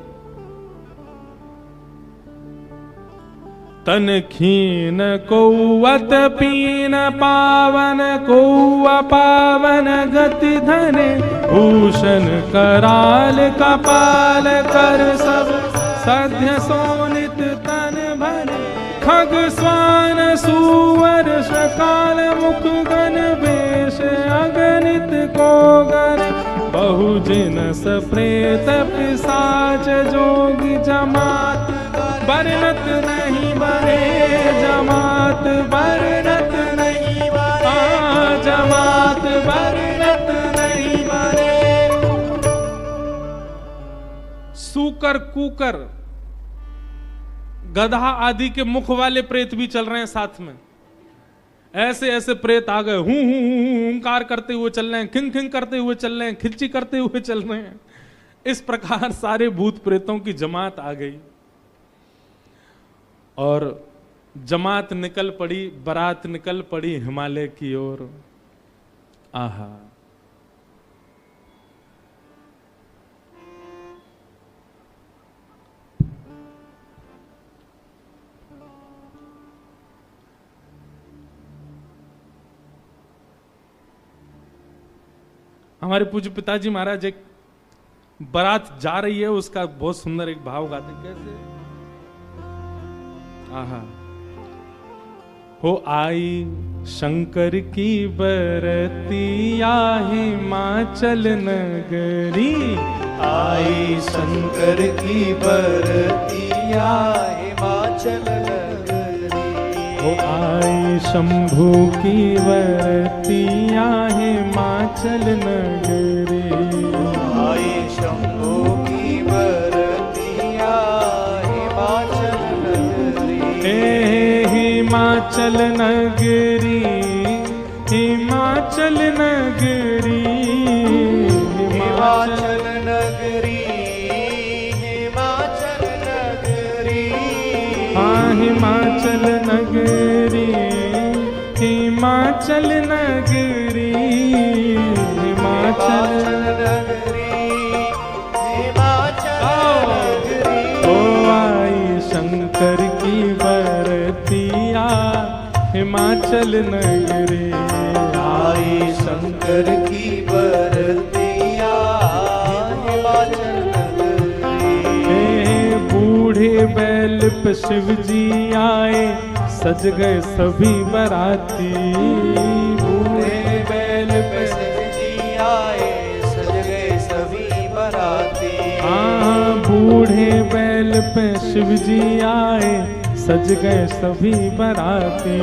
तन खीन को अत पीन पावन को अपावन गति धने, भूषण कराल कपाल कर सब सध्य सोनित तन भरे, खग स्वान सुवर शकाल मुख गण वेश अगणित को गर, बहुजिनस प्रेत पिशाच जोगी जमात, बरनत नहीं बरे जमात, बरनत नहीं बरे जमात, बरनत नहीं बरे। सूकर कुकर गधा आदि के मुख वाले प्रेत भी चल रहे हैं साथ में। ऐसे ऐसे प्रेत आ गए, हूं हुंकार करते हुए चल रहे हैं, खिंग खिंग करते हुए चल रहे हैं, खिलची करते हुए चल रहे हैं। इस प्रकार सारे भूत प्रेतों की जमात आ गई और जमात निकल पड़ी, बारात निकल पड़ी हिमालय की ओर। आहा, हमारे पूज्य पिताजी महाराज एक बारात जा रही है, उसका बहुत सुंदर एक भाव गाते हैं। कैसे? आहा, हो आई शंकर की बरतिया हिमाचल नगरी, आई शंकर की बरतिया हिमाचल नगरी। हो आई शंभू की बरतिया हिमाचल नगरी, आई शंभू की बरतिया हिमाचल नगरी। हिमाचल नगरी, हिमाचल नगरी, हिमाचल नगरी, हिमाचल नगरी। हाँ हिमाचल नगरी, हिमाचल नगरी, हिमाचल नगरी, हिमाचल नगरी। ओ आई शंकर की बरतिया हिमाचल नगरी, आई शंकर की बरतिया हिमाचल नगरी। बूढ़े बैल पे शिव जी आए, सज गए सभी बराती। बूढ़े बैल पे शिव जी आए, सज गए सभी बराती। हाँ बूढ़े बैल पे शिव जी आए, सज गए सभी बराती।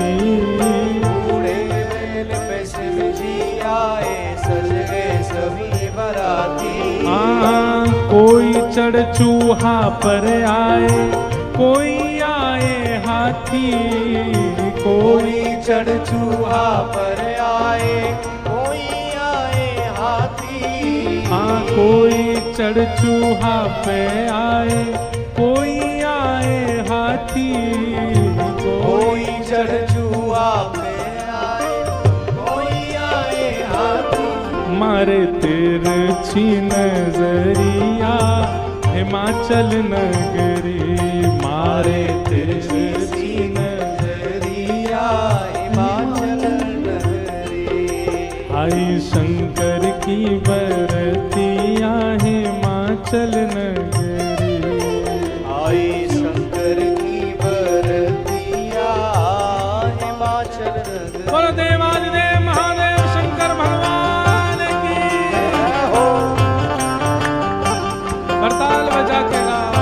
बूढ़े बैल पे शिव जी आए, सज गए सभी बराती। हाँ कोई चढ़ चूहा पर आए, कोई आए हाथी, कोई चढ़ चूहा पर आए, कोई आए हाथी। हाँ कोई चढ़ चूहा पे आए, कोई आए हाथी, कोई चढ़ चूहा पे आए, कोई आए हाथी। मारे तिरछी नजरिया हिमाचल नगरी, मारे तिरछी नजरिया हिमाचल नगरी। आई शंकर की बरतिया हिमाचल नगरी, आई शंकर की बरतिया हिमाचल नगरी। बोलो देवादिदेव महादेव शंकर भगवान की। करताल बजा के गाओ।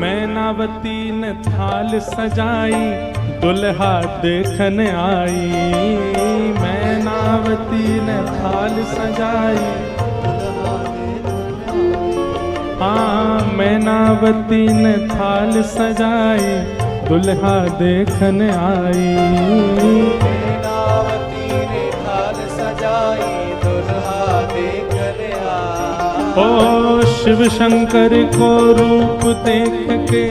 मैनावती ने थाल सजाई, दुल्हा देखन आई। मैनावती ने थाल सजाई, हाँ मैनावती ने थाल सजाई, दुल्हा देखन आई। मैनावती ने थाल सजाई, दुल्हा देखन आई। ओ शिव शंकर को रूप देख के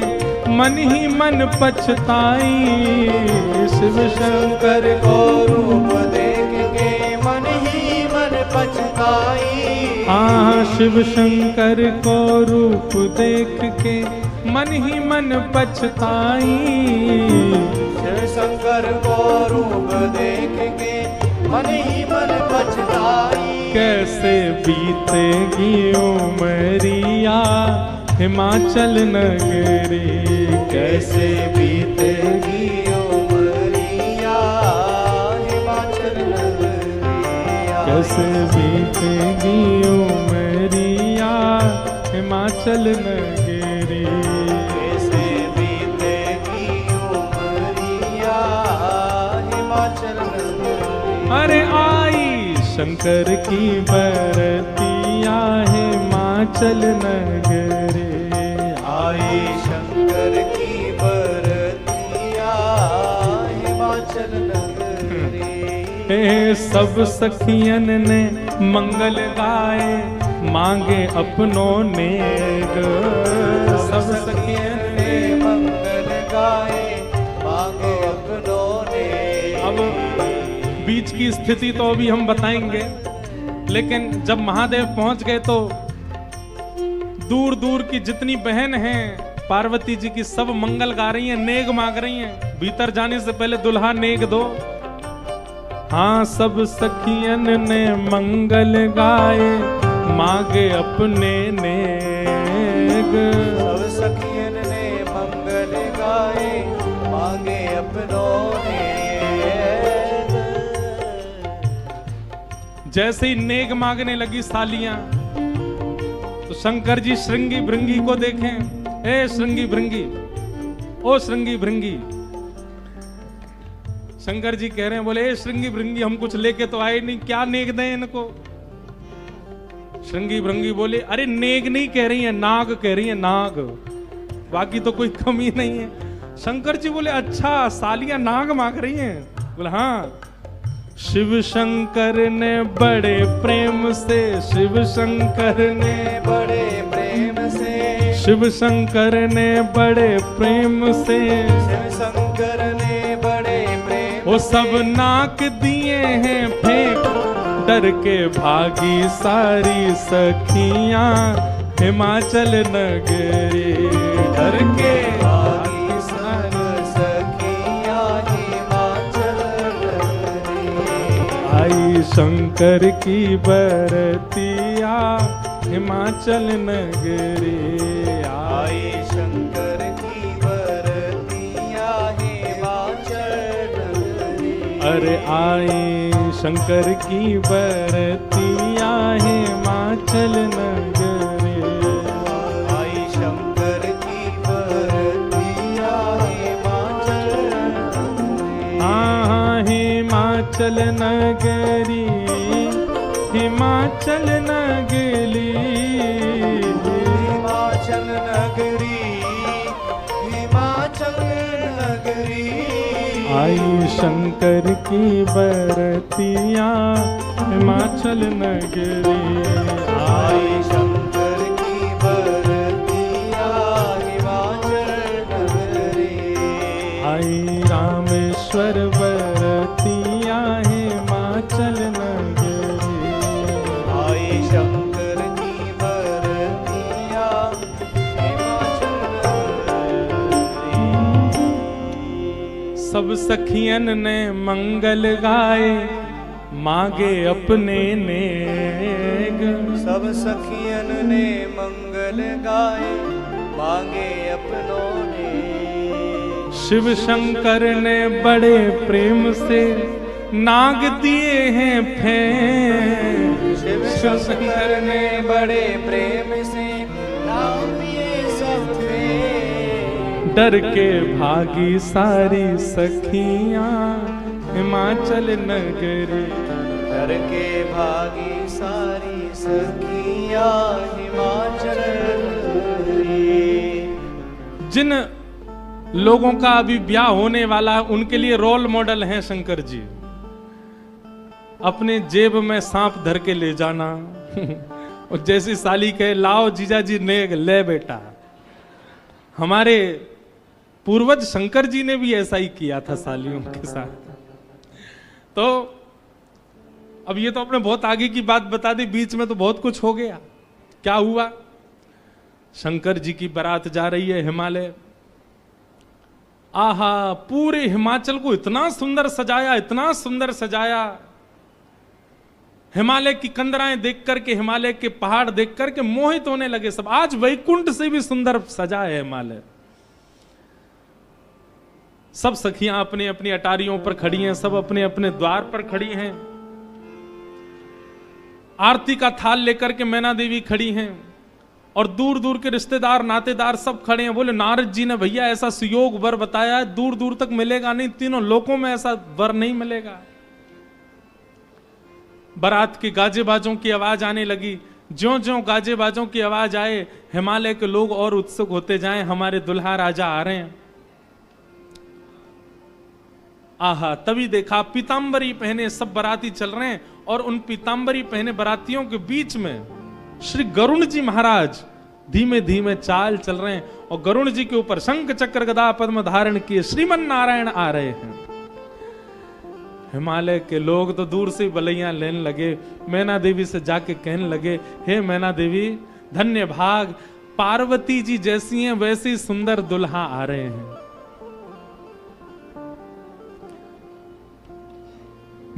मन ही मन पछताई। शिव शंकर को रूप देख के मन ही मन पछताई। हाँ शिव शंकर को रूप देख के मन ही मन पछताई। शिव शंकर को रूप देख के मन ही मन पछताई। कैसे बीतेगी उमरिया हिमाचल नगरी, कैसे बीतेगी उमरिया हिमाचल नगरिया। कैसे बीतेगी उमरिया हिमाचल नगरी। कैसे बीतेगी उमरिया हिमाचल नगरी। अरे आई शंकर की बरतिया हिमाचल नगरी, आई शंकर की बरतिया हिमाचल नगरी। सब सखियन ने मंगल गाए, मांगे अपनों नेग। सब सखियन ने मंगल गाए, मांगे अपनों नेग। अब बीच की स्थिति तो अभी हम बताएंगे, लेकिन जब महादेव पहुंच गए तो दूर दूर की जितनी बहन हैं पार्वती जी की, सब मंगल गा रही हैं, नेग मांग रही हैं। भीतर जाने से पहले दुल्हा नेग दो। हाँ, सब सखियन ने मंगल गाए, मांगे अपने नेग। सब सखियन ने मंगल गाए, मांगे अपनों नेग। जैसे ही नेग मांगने लगी सालियां, तो शंकर जी श्रृंगी भृंगी को देखें। ए श्रृंगी भृंगी, ओ श्रृंगी भृंगी। शंकर जी कह रहे हैं, बोले ए श्रृंगी भृंगी, हम कुछ लेके तो आए नहीं, क्या नेग दें इनको। श्रृंगी भृंगी बोले, अरे नेग नहीं कह रही है, नाग कह रही है, नाग, बाकी तो कोई कमी नहीं है। शंकर जी बोले, अच्छा सालियां नाग मांग रही हैं। बोले हाँ। शिव शंकर ने बड़े प्रेम से, शिव शंकर ने बड़े प्रेम से, शिव शंकर ने बड़े प्रेम से, शिव शंकर ने बड़े प्रेम वो सब नाक दिए हैं फेंक, डर के भागी सारी सखियां हिमाचल नगरी। डर के भागी सारी सखियां हिमाचल नगरी। आई शंकर की बरतिया हिमाचल नगरी। आई शंकर की बरतिया हिमाचल नगरी। अरे आई शंकर की बरतिया हिमाचल नगरी। आई शंकर की बरतिया हिमाचल नगरी। हाँ, हिमाचल नगरी, हिमाचल नगरी, हिमाचल नगरी, हिमाचल नगरी। आई शंकर की बरतिया हिमाचल नगरी। आई शंकर की बरतिया हिमाचल नगरी। आई रामेश्वर बरतिया हिमाचल नगरी। आई शंकर की बरतिया हिमाचल नगरी। सब सखियन ने मंगल गाए, मांगे अपने नेग। सब सखियन ने मंगल गाए, मांगे अपनों ने। शिव शंकर ने बड़े प्रेम से नाग दिए हैं फेंक। शिव शंकर ने बड़े प्रेम से नाम दिए सब पे। डर के भागी सारी सखियां हिमाचल नगरी। डर के भागी सारी सखियां हिमाचल नगरी। जिन लोगों का अभी ब्याह होने वाला है, उनके लिए रोल मॉडल हैं शंकर जी। अपने जेब में सांप धर के ले जाना और जैसी साली कहे लाओ जीजा जी नेग, ले बेटा। हमारे पूर्वज शंकर जी ने भी ऐसा ही किया था सालियों के साथ। तो अब ये तो आपने बहुत आगे की बात बता दी, बीच में तो बहुत कुछ हो गया। क्या हुआ? शंकर जी की बारात जा रही है हिमालय। आहा, पूरे हिमाचल को इतना सुंदर सजाया, इतना सुंदर सजाया। हिमालय की कंदराएं देख करके, हिमालय के पहाड़ देख करके मोहित होने लगे सब। आज वैकुंठ से भी सुंदर सजा है हिमालय। सब सखियां अपनी अपनी अटारियों पर खड़ी हैं, सब अपने अपने द्वार पर खड़ी हैं। आरती का थाल लेकर के मैना देवी खड़ी हैं और दूर दूर के रिश्तेदार नातेदार सब खड़े हैं। बोले नारद जी ने भैया ऐसा सुयोग वर बताया है, दूर दूर तक मिलेगा नहीं, तीनों लोकों में ऐसा वर नहीं मिलेगा। बारात के गाजे बाजों की आवाज आने लगी। ज्यों ज्यों गाजे बाजों की आवाज आए, हिमालय के लोग और उत्सुक होते जाएं, हमारे दुल्हा राजा आ रहे हैं। आहा, तभी देखा पीतांबरी पहने सब बाराती चल रहे हैं और उन पीतांबरी पहने बारातियों के बीच में श्री गरुण जी महाराज धीमे धीमे चाल चल रहे हैं और गरुण जी के ऊपर शंख चक्र गदा पद्म धारण किए श्रीमन नारायण आ रहे हैं। हिमालय के लोग तो दूर से बलैयां लेने लगे, मैना देवी से जाके कहने लगे, हे मैना देवी धन्य भाग, पार्वती जी जैसी हैं वैसी सुंदर दुल्हा आ रहे हैं।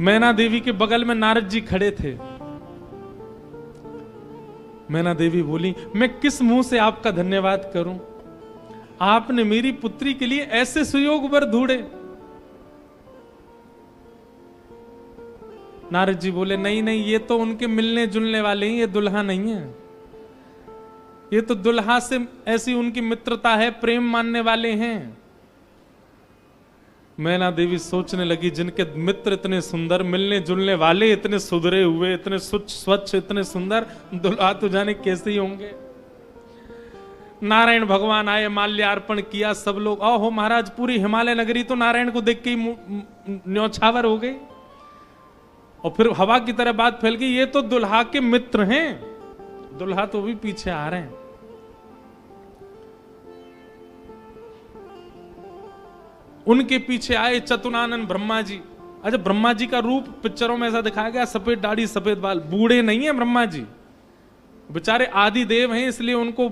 मैना देवी के बगल में नारद जी खड़े थे। मैना देवी बोली, मैं किस मुंह से आपका धन्यवाद करूं? आपने मेरी पुत्री के लिए ऐसे सुयोग वर ढूंढे। नारद जी बोले, नहीं नहीं, ये तो उनके मिलने जुलने वाले हैं, ये दुल्हा नहीं है। ये तो दुल्हा से ऐसी उनकी मित्रता है, प्रेम मानने वाले हैं। मैना देवी सोचने लगी, जिनके मित्र इतने सुंदर, मिलने जुलने वाले इतने सुधरे हुए, इतने स्वच्छ, इतने सुंदर, दुल्हा तो जाने कैसे ही होंगे। नारायण भगवान आए, माल्यार्पण किया, सब लोग, ओहो महाराज, पूरी हिमालय नगरी तो नारायण को देख के ही न्यौछावर हो गई। और फिर हवा की तरह बात फैल गई, ये तो दुल्हा के मित्र हैं। दुल्हा तो भी पीछे आ रहे हैं। उनके पीछे आए चतुरानन ब्रह्मा जी। अच्छा, ब्रह्मा जी का रूप पिक्चरों में ऐसा दिखाया गया, सफेद दाढ़ी सफेद बाल, बूढ़े नहीं है ब्रह्मा जी, बेचारे आदि देव हैं, इसलिए उनको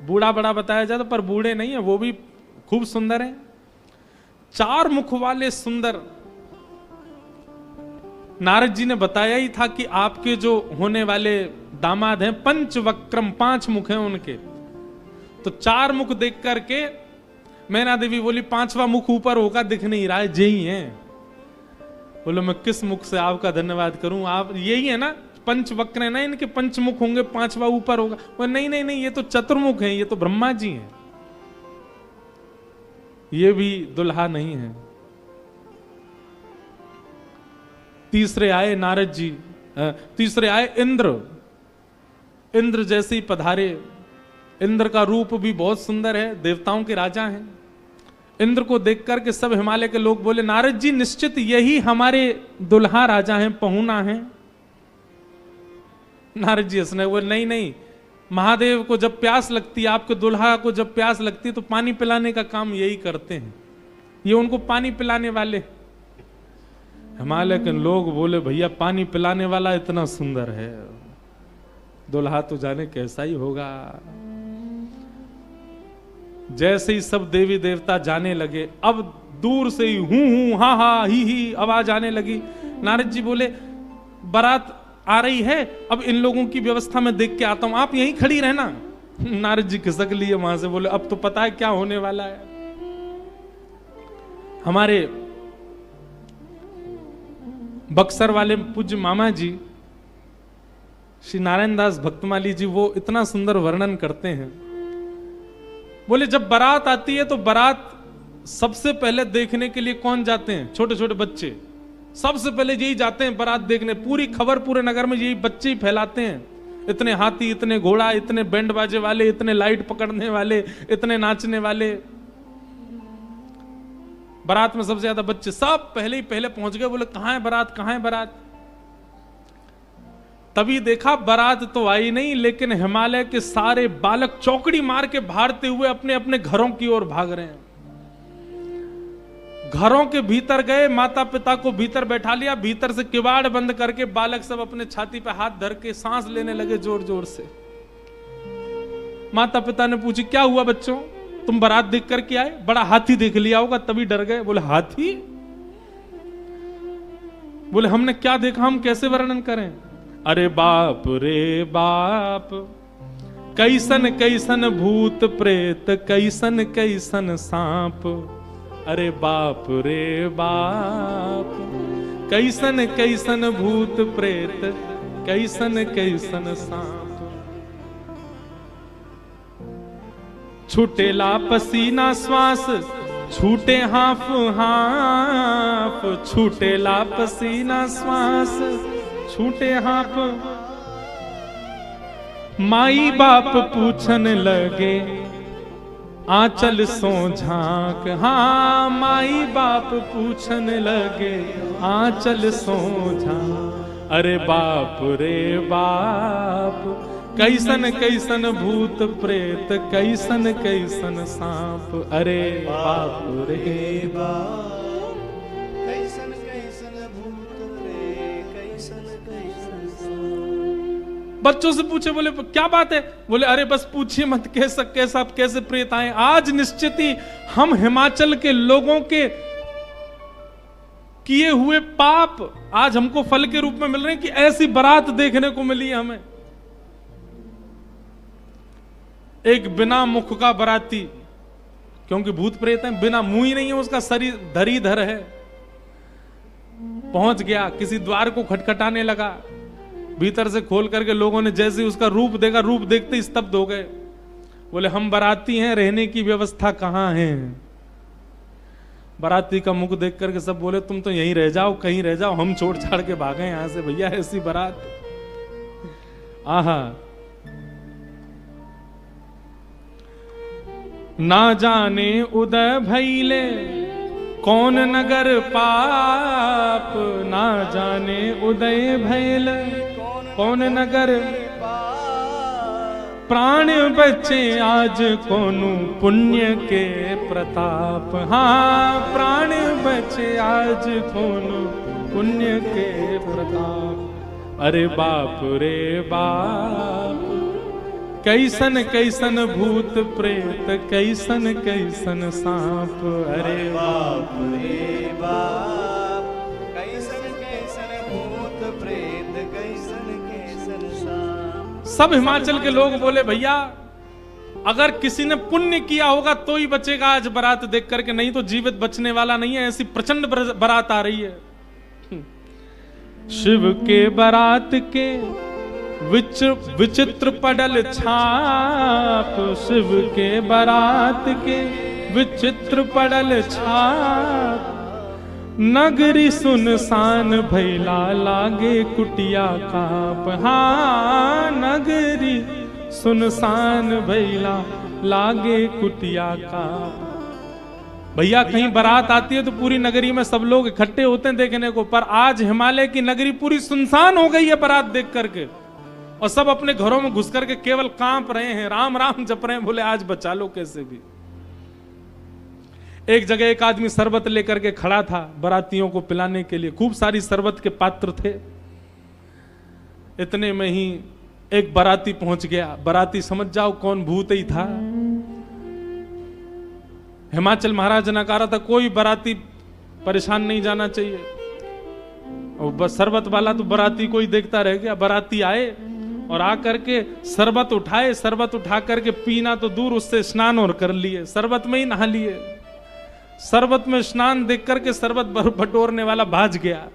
बूढ़ा बड़ा बताया जाता, पर बूढ़े नहीं है, वो भी खूब सुंदर हैं। 4 मुख वाले सुंदर। नारद जी ने बताया ही था कि आपके जो होने वाले दामाद हैं पंचवक्रम, 5 मुख हैं उनके। तो 4 मुख देख करके मैना देवी बोली, 5वां मुख ऊपर होगा, दिख नहीं रहा है, यही है। बोलो, मैं किस मुख से आपका धन्यवाद करूं? आप यही है ना, पंचवक्र है ना, इनके 5 मुख होंगे, 5वां ऊपर होगा। वो नहीं नहीं नहीं, ये तो चतुर्मुख हैं, ये तो ब्रह्मा जी हैं, ये भी दुल्हा नहीं है। तीसरे आए नारद जी, तीसरे आए इंद्र। इंद्र जैसे ही पधारे। इंद्र का रूप भी बहुत सुंदर है, देवताओं के राजा हैं। इंद्र को देख करके सब हिमालय के लोग बोले, नारद जी निश्चित यही हमारे दुल्हा राजा हैं, पहुना हैं। नारद जी हंसने बोले, नहीं नहीं, महादेव को जब प्यास लगती है, आपके दुल्हा को जब प्यास लगती है तो पानी पिलाने का काम यही करते हैं, ये उनको पानी पिलाने वाले। हिमालय के लोग बोले, भैया पानी पिलाने वाला इतना सुंदर है, दुल्हा तो जाने कैसा ही होगा। जैसे ही सब देवी देवता जाने लगे, अब दूर से ही हूं हा हा ही आवाज आने लगी। नारद जी बोले, बारात आ रही है, अब इन लोगों की व्यवस्था में देख के आता हूं, आप यहीं खड़ी रहना। नारद जी खिसक लिए वहां से, बोले अब तो पता है क्या होने वाला है। हमारे बक्सर वाले पूज्य मामा जी श्री नारायण दास भक्तमाली जी, वो इतना सुंदर वर्णन करते हैं। बोले, जब बारात आती है तो बारात सबसे पहले देखने के लिए कौन जाते हैं? छोटे छोटे बच्चे सबसे पहले यही जाते हैं बारात देखने। पूरी खबर पूरे नगर में यही बच्चे ही फैलाते हैं। इतने हाथी, इतने घोड़ा, इतने बैंड बाजे वाले, इतने लाइट पकड़ने वाले, इतने नाचने वाले। बारात में सबसे ज्यादा बच्चे, सब पहले ही पहले पहुंच गए। बोले, कहां है बारात, कहां है बारात? तभी देखा बारात तो आई नहीं, लेकिन हिमालय के सारे बालक चौकड़ी मार के भागते हुए अपने अपने घरों की ओर भाग रहे हैं। घरों के भीतर गए, माता पिता को भीतर बैठा लिया, भीतर से किवाड़ बंद करके बालक सब अपने छाती पे हाथ धर के सांस लेने लगे जोर जोर से। माता पिता ने पूछी, क्या हुआ बच्चों, तुम बारात देख करके आए? बड़ा हाथी देख लिया होगा तभी डर गए। बोले, हाथी? बोले, हमने क्या देखा, हम कैसे वर्णन करें? अरे बाप रे बाप, कैसन कैसन भूत प्रेत, कैसन कैसन सांप। अरे बाप रे बाप, कैसन कैसन भूत प्रेत, कैसन कैसन सांप। छूटेला पसीना श्वास, छूटे हाफ हाफ, छूटेला पसीना श्वास, छूटे हाफ। माई बाप पूछन लगे, आंचल सो झांक, हाँ माई बाप पूछन लगे आंचल सो झांक। अरे बाप रे बाप, कैसन कैसन भूत प्रेत, कैसन कैसन सांप। अरे बाप रे बाप, कैसन कैसन भूत रे, कैसन कैसन सांप। बच्चों से पूछे, बोले क्या बात है? बोले अरे बस पूछिए मत, कैसा कैसे प्रेत आए। आज निश्चित ही हम हिमाचल के लोगों के किए हुए पाप आज हमको फल के रूप में मिल रहे हैं कि ऐसी बारात देखने को मिली है हमें। एक बिना मुख का बराती, क्योंकि भूत प्रेत है, बिना मुंह ही नहीं है उसका, शरीर धरीधर है, पहुंच गया, किसी द्वार को खटखटाने लगा, भीतर से खोल करके लोगों ने जैसे उसका रूप देखा, रूप देखते ही स्तब्ध हो गए। बोले हम बाराती हैं, रहने की व्यवस्था कहां है? बाराती का मुख देख करके सब बोले तुम तो यहीं रह जाओ, कहीं रह जाओ, हम छोड़ छाड़ के भागे यहां से, भैया ऐसी बारात। आहा, ना जाने उदय भैले कौन नगर पाप, ना जाने उदय भैले कौन नगर प्राण बचे आज कोनु पुण्य के प्रताप। हाँ प्राण बचे आज कोनु पुण्य के प्रताप। अरे बाप रे बाप, कैसन कैसन भूत प्रेत, कैसन कैसन सांप। अरे बाप रे बाप, कैसन कैसन भूत प्रेत, कैसन कैसन सांप। सब हिमाचल के लोग बोले भैया अगर किसी ने पुण्य किया होगा तो ही बचेगा आज बारात देख करके, नहीं तो जीवित बचने वाला नहीं है। ऐसी प्रचंड बारात आ रही है। शिव के बारात के विचित्र पडल छाप, शिव के बारात के विचित्र पडल छाप। नगरी सुनसान भैला लागे कुटिया काप। हाँ नगरी सुनसान भैला लागे कुटिया काप। भैया कहीं बारात आती है तो पूरी नगरी में सब लोग इकट्ठे होते हैं देखने को, पर आज हिमालय की नगरी पूरी सुनसान हो गई है बारात देख करके, और सब अपने घरों में घुस करके केवल कांप रहे हैं, राम राम जप रहे हैं, बोले आज बचा लो कैसे भी। एक जगह एक आदमी शरबत लेकर के खड़ा था बारातियों को पिलाने के लिए, खूब सारी शरबत के पात्र थे। इतने में ही एक बाराती पहुंच गया। बाराती समझ जाओ कौन भूत ही था। हिमाचल महाराज ने कहा था कोई बाराती परेशान नहीं जाना चाहिए, और बस शरबत वाला तो बाराती कोई देखता रह गया। बाराती आए और आकर के शरबत उठाए, शरबत उठा करके पीना तो दूर, उससे स्नान और कर लिए, शरबत में ही नहा लिए। शरबत में स्नान देख करके शरबत बटोरने वाला भाज गया।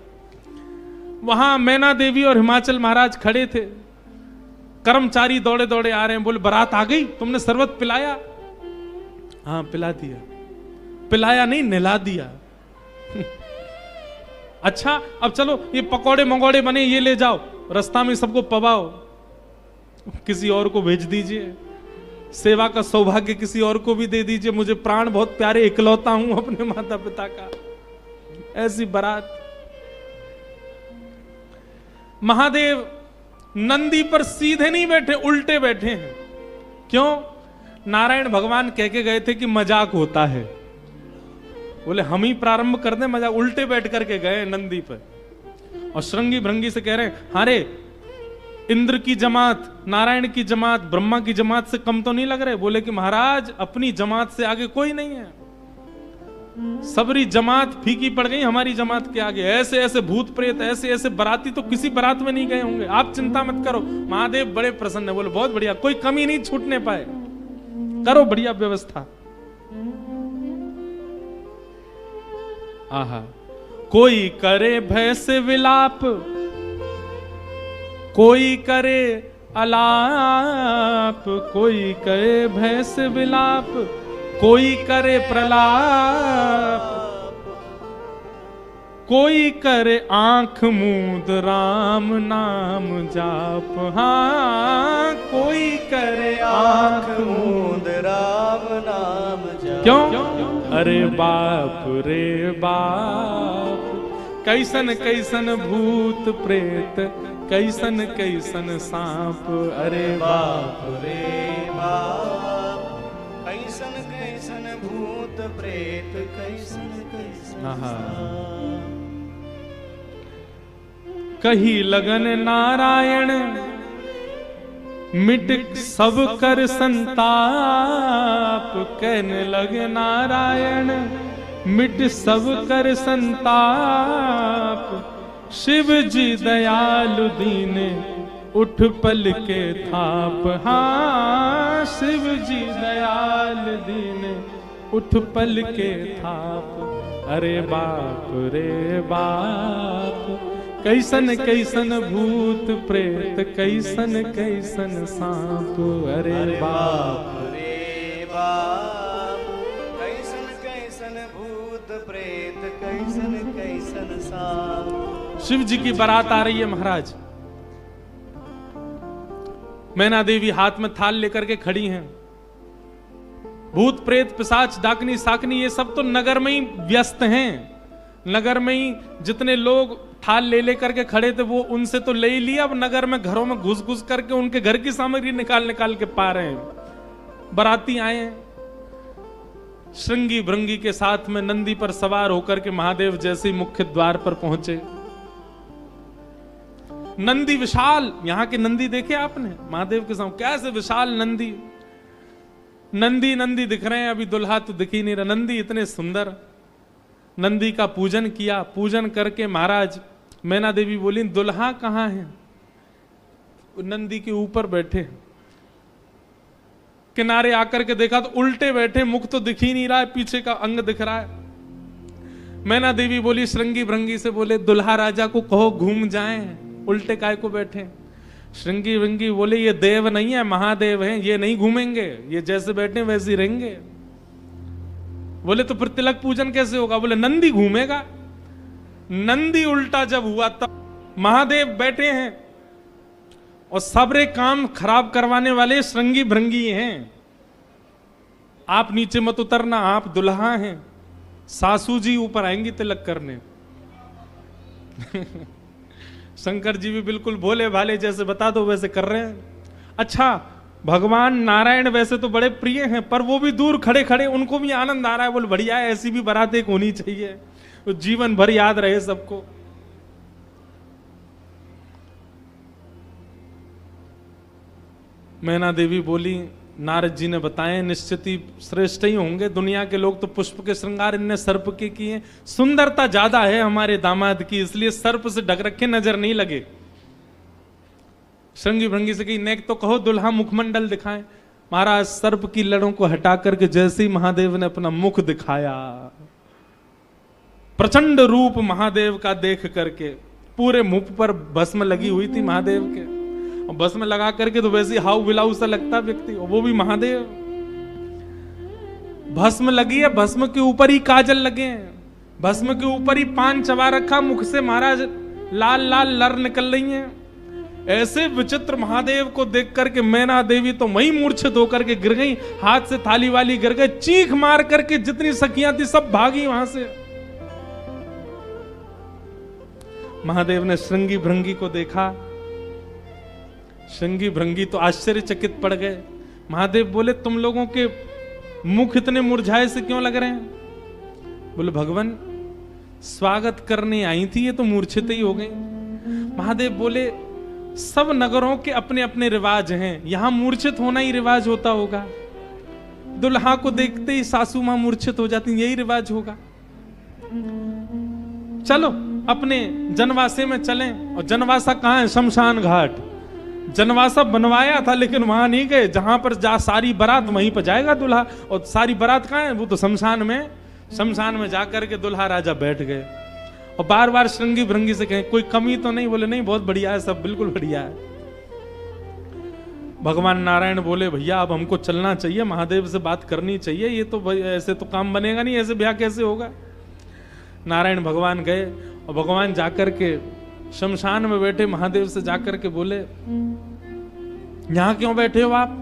वहां मैना देवी और हिमाचल महाराज खड़े थे। कर्मचारी दौड़े दौड़े आ रहे हैं, बोले बारात आ गई, तुमने शरबत पिलाया? हाँ पिला दिया। पिलाया नहीं, नहला दिया। अच्छा अब चलो ये पकौड़े मंगौड़े बने ये ले जाओ, रास्ता में सबको पवाओ, किसी और को भेज दीजिए, सेवा का सौभाग्य किसी और को भी दे दीजिए, मुझे प्राण बहुत प्यारे, इकलौता हूं अपने माता पिता का। ऐसी बारात। महादेव नंदी पर सीधे नहीं बैठे, उल्टे बैठे हैं। क्यों? नारायण भगवान कह के गए थे कि मजाक होता है, बोले हम ही प्रारंभ कर दें मजाक। उल्टे बैठ करके गए नंदी पर और श्रृंगी भृंगी से कह रहे हैं हारे इंद्र की जमात, नारायण की जमात, ब्रह्मा की जमात से कम तो नहीं लग रहे? बोले कि महाराज अपनी जमात से आगे कोई नहीं है, सबरी जमात फीकी पड़ गई हमारी जमात के आगे। ऐसे ऐसे भूत प्रेत, ऐसे ऐसे बाराती तो किसी बारात में नहीं गए होंगे, आप चिंता मत करो। महादेव बड़े प्रसन्न है, बोले बहुत बढ़िया, कोई कमी नहीं छूटने पाए, करो बढ़िया व्यवस्था। आहा, कोई करे भय से विलाप, कोई करे अलाप, कोई करे भय से विलाप, कोई करे प्रलाप, कोई करे आंख मूंद राम नाम जाप। हाँ कोई करे करे आंख मूंद राम नाम जाप। क्यों? अरे बाप रे बाप, कैसन कैसन भूत प्रेत, कैसन कैसन सांप। अरे बाप रे बाप, कैसन कैसन भूत प्रेत, कैसन कैसन सांप। कही लगन नारायण, मिट सब कर संताप। कहने लगे नारायण, मिट सब कर संताप। शिव जी दयालु दीने, उठ पल के थाप। हाँ शिव जी दयाल दीने, उठ पल के थाप। अरे बाप रे बाप, कैसन कैसन भूत प्रेत, कैसन कैसन सांप। अरे बाप रे बाप, कैसन कैसन भूत प्रेत, कैसन कैसन सांप। शिव जी की बारात आ रही है महाराज। मैना देवी हाथ में थाल लेकर के खड़ी हैं। भूत प्रेत पिशाच डाकनी साकनी ये सब तो नगर में ही व्यस्त हैं। नगर में ही जितने लोग थाल ले लेकर के खड़े थे वो उनसे तो ले ही लिया। अब नगर में घरों में घुस घुस करके उनके घर की सामग्री निकाल निकाल के पा रहे हैं। बाराती आए हैं श्रृंगी भृंगी के साथ में, नंदी पर सवार होकर के महादेव जैसे मुख्य द्वार पर पहुंचे। नंदी विशाल, यहां के नंदी देखे आपने महादेव के सामने कैसे विशाल नंदी। नंदी नंदी दिख रहे हैं, अभी दुल्हा तो दिख ही नहीं रहा। नंदी इतने सुंदर। नंदी का पूजन किया। पूजन करके महाराज मैना देवी बोली दुल्हा कहां है? नंदी के ऊपर बैठे। किनारे आकर के देखा तो उल्टे बैठे, मुख तो दिख ही नहीं रहा है, पीछे का अंग दिख रहा है। मैना देवी बोली श्रृंगी भृंगी से, बोले दुल्हा राजा को कहो घूम जाएं, उल्टे काय को बैठे। श्रृंगी भृंगी बोले ये देव नहीं है, महादेव हैं, ये नहीं घूमेंगे, ये जैसे बैठे वैसे ही रहेंगे। बोले तो फिर तिलक पूजन कैसे होगा? बोले नंदी घूमेगा। नंदी उल्टा जब हुआ तब महादेव बैठे हैं और सबरे काम खराब करवाने वाले श्रृंगी भृंगी हैं। आप नीचे मत उतरना, आप दुल्हा हैं, सासू जी ऊपर आएंगी तिलक करने। शंकर जी भी बिल्कुल भोले भाले, जैसे बता दो वैसे कर रहे हैं। अच्छा भगवान नारायण वैसे तो बड़े प्रिय हैं, पर वो भी दूर खड़े खड़े उनको भी आनंद आ रहा है। बोल बढ़िया है, ऐसी भी बारात एक होनी चाहिए, तो जीवन भर याद रहे सबको। मैना देवी बोली नारद जी ने बताए निश्चित ही श्रेष्ठ ही होंगे। दुनिया के लोग तो पुष्प के श्रृंगार, इनने सर्प के किए। सुंदरता ज्यादा है हमारे दामाद की, इसलिए सर्प से ढक रखे, नजर नहीं लगे। श्रृंगी भृंगी से कही नेक तो कहो दुल्हा मुखमंडल दिखाएं। महाराज सर्प की लड़ों को हटा करके जैसे ही महादेव ने अपना मुख दिखाया, प्रचंड रूप महादेव का देख करके पूरे मुख पर भस्म लगी हुई थी महादेव के, और भस्म लगा करके तो वैसे हाउ बिलाऊ सा लगता व्यक्ति, और वो भी महादेव। भस्म लगी है, भस्म के ऊपर ही काजल लगे हैं, भस्म के ऊपर ही पान चबा रखा, मुख से महाराज लाल लाल लर निकल रही हैं। ऐसे विचित्र महादेव को देख करके मैना देवी तो वहीं मूर्छित होकर के गिर गई, हाथ से थाली वाली गिर गई, चीख मार करके जितनी सखियां थी सब भागी वहां से। महादेव ने श्रृंगी भृंगी को देखा। श्रृंगी भृंगी तो आश्चर्यचकित पड़ गए। महादेव बोले तुम लोगों के मुख इतने मुरझाए से क्यों लग रहे हैं? बोले भगवान स्वागत करने आई थी, ये तो मूर्छित ही हो गई। महादेव बोले सब नगरों के अपने अपने रिवाज हैं, यहां मूर्छित होना ही रिवाज होता होगा। दुल्हा को देखते ही सासू मां मूर्छित हो जाती, यही रिवाज होगा। चलो अपने जनवासे में चलें। और जनवासा कहां है? शमशान घाट। जनवासा बनवाया था लेकिन वहां नहीं गए, जहां पर जा सारी बारात वहीं पर जाएगा दूल्हा, और सारी बारात कहां है? वो तो शमशान में। शमशान में जाकर के दूल्हा राजा बैठ गए और बार बार श्रृंगी भृंगी से कहें कोई कमी तो नहीं? बोले नहीं बहुत बढ़िया है, सब बिल्कुल बढ़िया है। भगवान नारायण बोले भैया अब हमको चलना चाहिए, महादेव से बात करनी चाहिए, ये तो ऐसे तो काम बनेगा नहीं, ऐसे ब्याह कैसे होगा। नारायण भगवान गए और भगवान जाकर के शमशान में बैठे महादेव से जाकर के बोले यहां क्यों बैठे हो आप?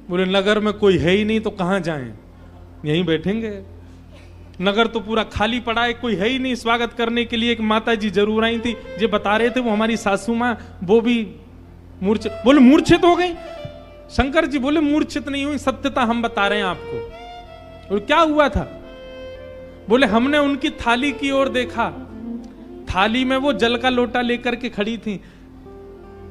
बोले नगर में कोई है ही नहीं तो कहां जाएं, यहीं बैठेंगे। नगर तो पूरा खाली पड़ा है, कोई है ही नहीं स्वागत करने के लिए। एक माता जी जरूर आई थी, ये बता रहे थे, वो हमारी सासू माँ, वो भी मूर्छित। बोले मूर्छित हो गई? शंकर जी बोले मूर्छित नहीं हुई, सत्यता हम बता रहे हैं आपको। और क्या हुआ था? बोले हमने उनकी थाली की ओर देखा, थाली में वो जल का लोटा लेकर के खड़ी थी।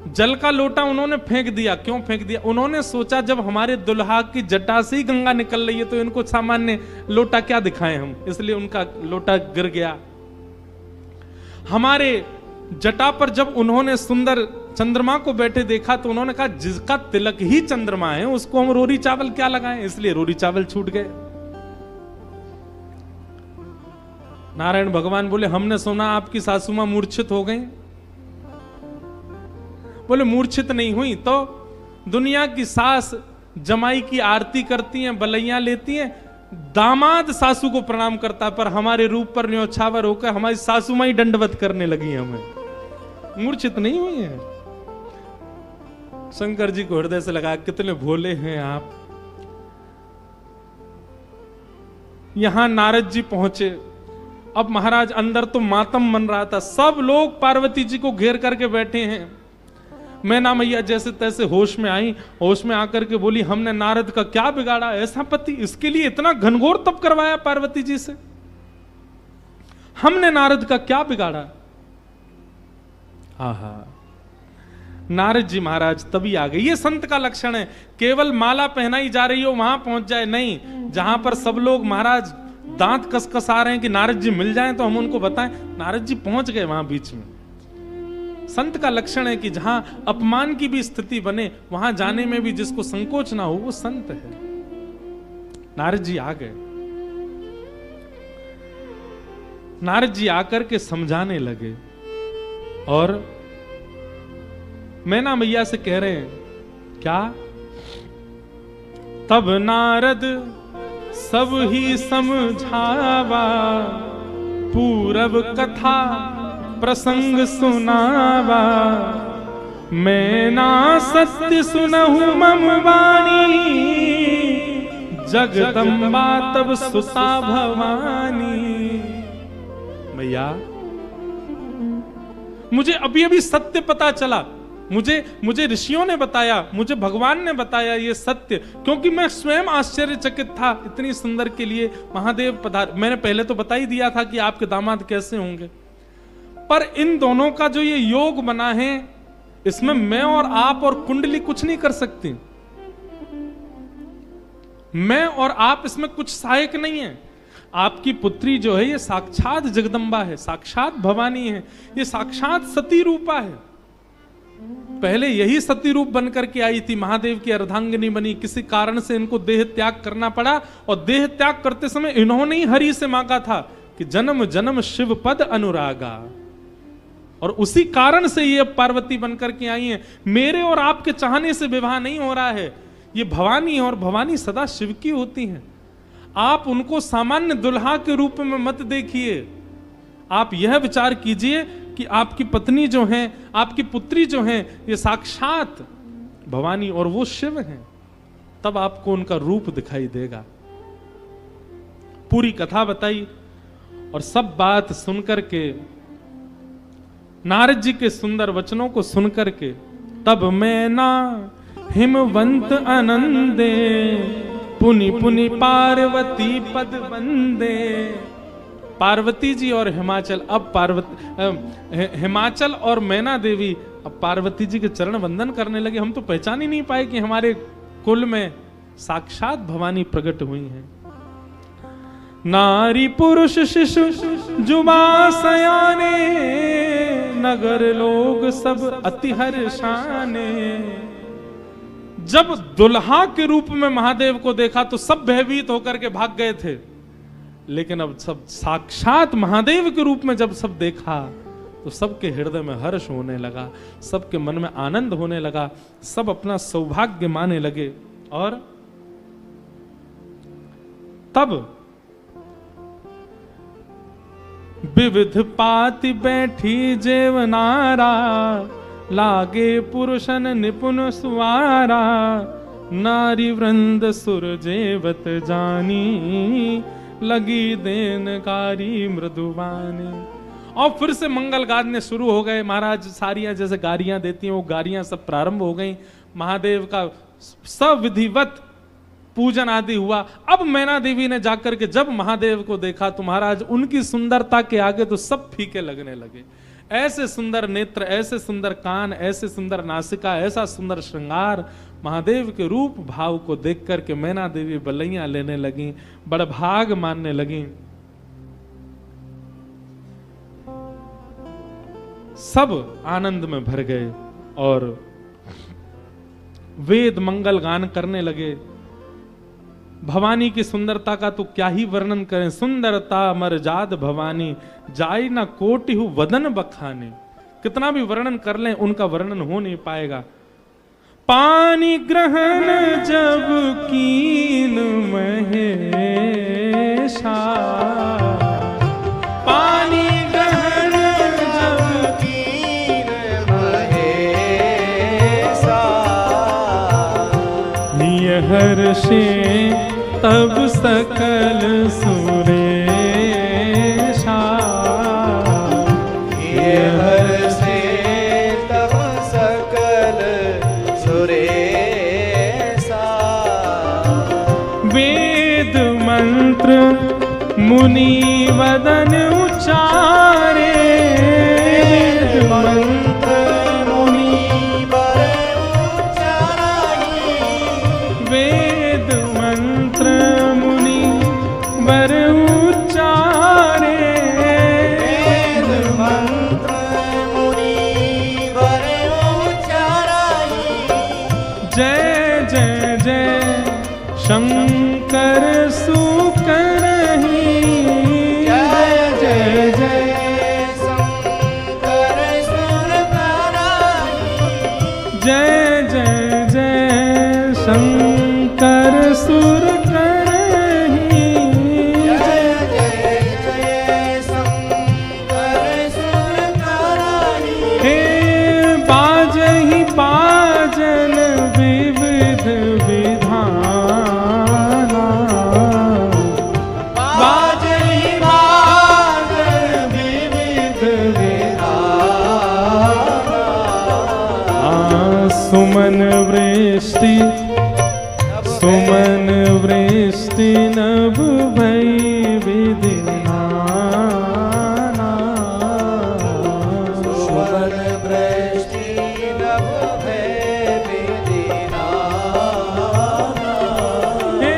जल का लोटा उन्होंने फेंक दिया। क्यों फेंक दिया? उन्होंने सोचा जब हमारे दुल्हा की जटा से ही गंगा निकल रही है तो इनको सामान्य लोटा क्या दिखाएं हम, इसलिए उनका लोटा गिर गया। हमारे जटा पर जब उन्होंने सुंदर चंद्रमा को बैठे देखा तो उन्होंने कहा जिसका तिलक ही चंद्रमा है उसको हम रोरी चावल क्या लगाएं, इसलिए रोरी चावल छूट गए। नारायण भगवान बोले हमने सुना आपकी सासू मां मूर्छित हो गई। बोले मूर्छित नहीं हुई तो दुनिया की सास जमाई की आरती करती हैं, बलैया लेती हैं, दामाद सासू को प्रणाम करता, पर हमारे रूप पर न्योछावर होकर हमारी सासू मां ही दंडवत करने लगी हमें। मूर्छित नहीं हुई है। शंकर जी को हृदय से लगा कितने भोले हैं आप। यहां नारद जी पहुंचे। अब महाराज अंदर तो मातम मन रहा था, सब लोग पार्वती जी को घेर करके बैठे हैं। मैना मैया जैसे तैसे होश में आई, होश में आकर के बोली हमने नारद का क्या बिगाड़ा, ऐसा पति, इसके लिए इतना घनघोर तप करवाया पार्वती जी से, हमने नारद का क्या बिगाड़ा। आहा, नारद जी महाराज तभी आ गए। ये संत का लक्षण है, केवल माला पहनाई जा रही हो वहां पहुंच जाए नहीं, जहां पर सब लोग महाराज दांत कसकसा रहे हैं कि नारद जी मिल जाएं तो हम उनको बताएं, नारद जी पहुंच गए वहां बीच में। संत का लक्षण है कि जहां अपमान की भी स्थिति बने वहां जाने में भी जिसको संकोच ना हो वो संत है। नारद जी आ गए। नारद जी आकर के समझाने लगे और मैना मैया से कह रहे हैं क्या? तब नारद सब ही समझावा, पूरब कथा प्रसंग सुनावा, मैं ना सत्य सुनहु मम वाणी, जगदम्बा तब सुता भवानी। मैया मुझे अभी अभी सत्य पता चला, मुझे ऋषियों ने बताया, मुझे भगवान ने बताया ये सत्य, क्योंकि मैं स्वयं आश्चर्यचकित था। इतनी सुंदर के लिए महादेव पधार। मैंने पहले तो बता ही दिया था कि आपके दामाद कैसे होंगे, पर इन दोनों का जो ये योग बना है इसमें मैं और आप और कुंडली कुछ नहीं कर सकती। मैं और आप इसमें कुछ सहायक नहीं है। आपकी पुत्री जो है ये साक्षात जगदम्बा है, साक्षात भवानी है, ये साक्षात सती रूपा है। पहले यही सती रूप बनकर के आई थी, महादेव की अर्धांगिनी बनी। किसी कारण से इनको देह त्याग करना पड़ा और देह त्याग करते समय इन्होंने ही हरि से मांगा था कि जन्म जन्म शिव पद अनुरागा, और उसी कारण से ये पार्वती बनकर के आई हैं। मेरे और आपके चाहने से विवाह नहीं हो रहा है, ये भवानी है और भवानी सदा शिव की होती हैं। आप उनको सामान्य दुल्हा के रूप में मत देखिए, आप यह विचार कीजिए कि आपकी पत्नी जो हैं, आपकी पुत्री जो हैं, ये साक्षात भवानी और वो शिव हैं। तब आपको उनका रूप दिखाई देगा। पूरी कथा बताई और सब बात सुनकर के, नारद जी के सुंदर वचनों को सुनकर के, तब मैं ना हिमवंत आनंदे, पुनि पुनि पार्वती पद वंदे। पार्वती जी और हिमाचल, अब हिमाचल और मैना देवी अब पार्वती जी के चरण वंदन करने लगे। हम तो पहचान ही नहीं पाए कि हमारे कुल में साक्षात भवानी प्रकट हुई हैं। नारी पुरुष शिशु जुबा सयाने, नगर लोग सब अति हर्षाने। जब दुल्हा के रूप में महादेव को देखा तो सब भयभीत होकर के भाग गए थे, लेकिन अब सब साक्षात महादेव के रूप में जब सब देखा तो सबके हृदय में हर्ष होने लगा, सबके मन में आनंद होने लगा, सब अपना सौभाग्य माने लगे। और तब विविध पाति बैठी जेवनारा, लागे पुरुषन निपुण सुवारा, नारी वृंद सुर जेवत जानी, लगी देनकारी मृदुवानी। और फिर से मंगल गाने शुरू हो गए। महाराज सारियां जैसे गारियां देती हैं वो गारियां सब प्रारंभ हो गई। महादेव का सविधिवत पूजन आदि हुआ। अब मैना देवी ने जाकर के जब महादेव को देखा तो महाराज उनकी सुंदरता के आगे तो सब फीके लगने लगे। ऐसे सुंदर नेत्र, ऐसे सुंदर कान, ऐसे सुंदर नासिका, ऐसा सुंदर श्रृंगार, महादेव के रूप भाव को देख करके मैना देवी बलैयां लेने लगी, बड़भाग मानने लगी। सब आनंद में भर गए और वेद मंगल गान करने लगे। भवानी की सुंदरता का तो क्या ही वर्णन करें। सुंदरता मरजाद भवानी, जाई ना कोटिहु वदन बखाने। कितना भी वर्णन कर लें उनका वर्णन हो नहीं पाएगा। पानी ग्रहण जब कीन महेशा, पानी ग्रहण जब कीन महेशा, हर्षे तब सकल सुरेशा, ये हर्षे तब सकल सुरेशा। वेद मंत्र मुनि वदन उच्चारे, वेद मंत्र मुनि वर उच्चाराई, वेद मंत्र मुनि वर उच्चारे, वेद मंत्र मुनि वर उच्चाराई। जय जय जय शंकर सुकरहि, जय जय जय शंकर सुर कराई, जय जय जय शंकर सुर करहि। जय जय जय शंकर सुर कराई। हे बाजहि बाजन विविध विधाना, बाजहि बाजन विविध विधाना, सुमन वृष्टि सुमन वृष्टि नभ भई विधिनाना, सुवन वृष्टि नभ भय विधिनाना। हे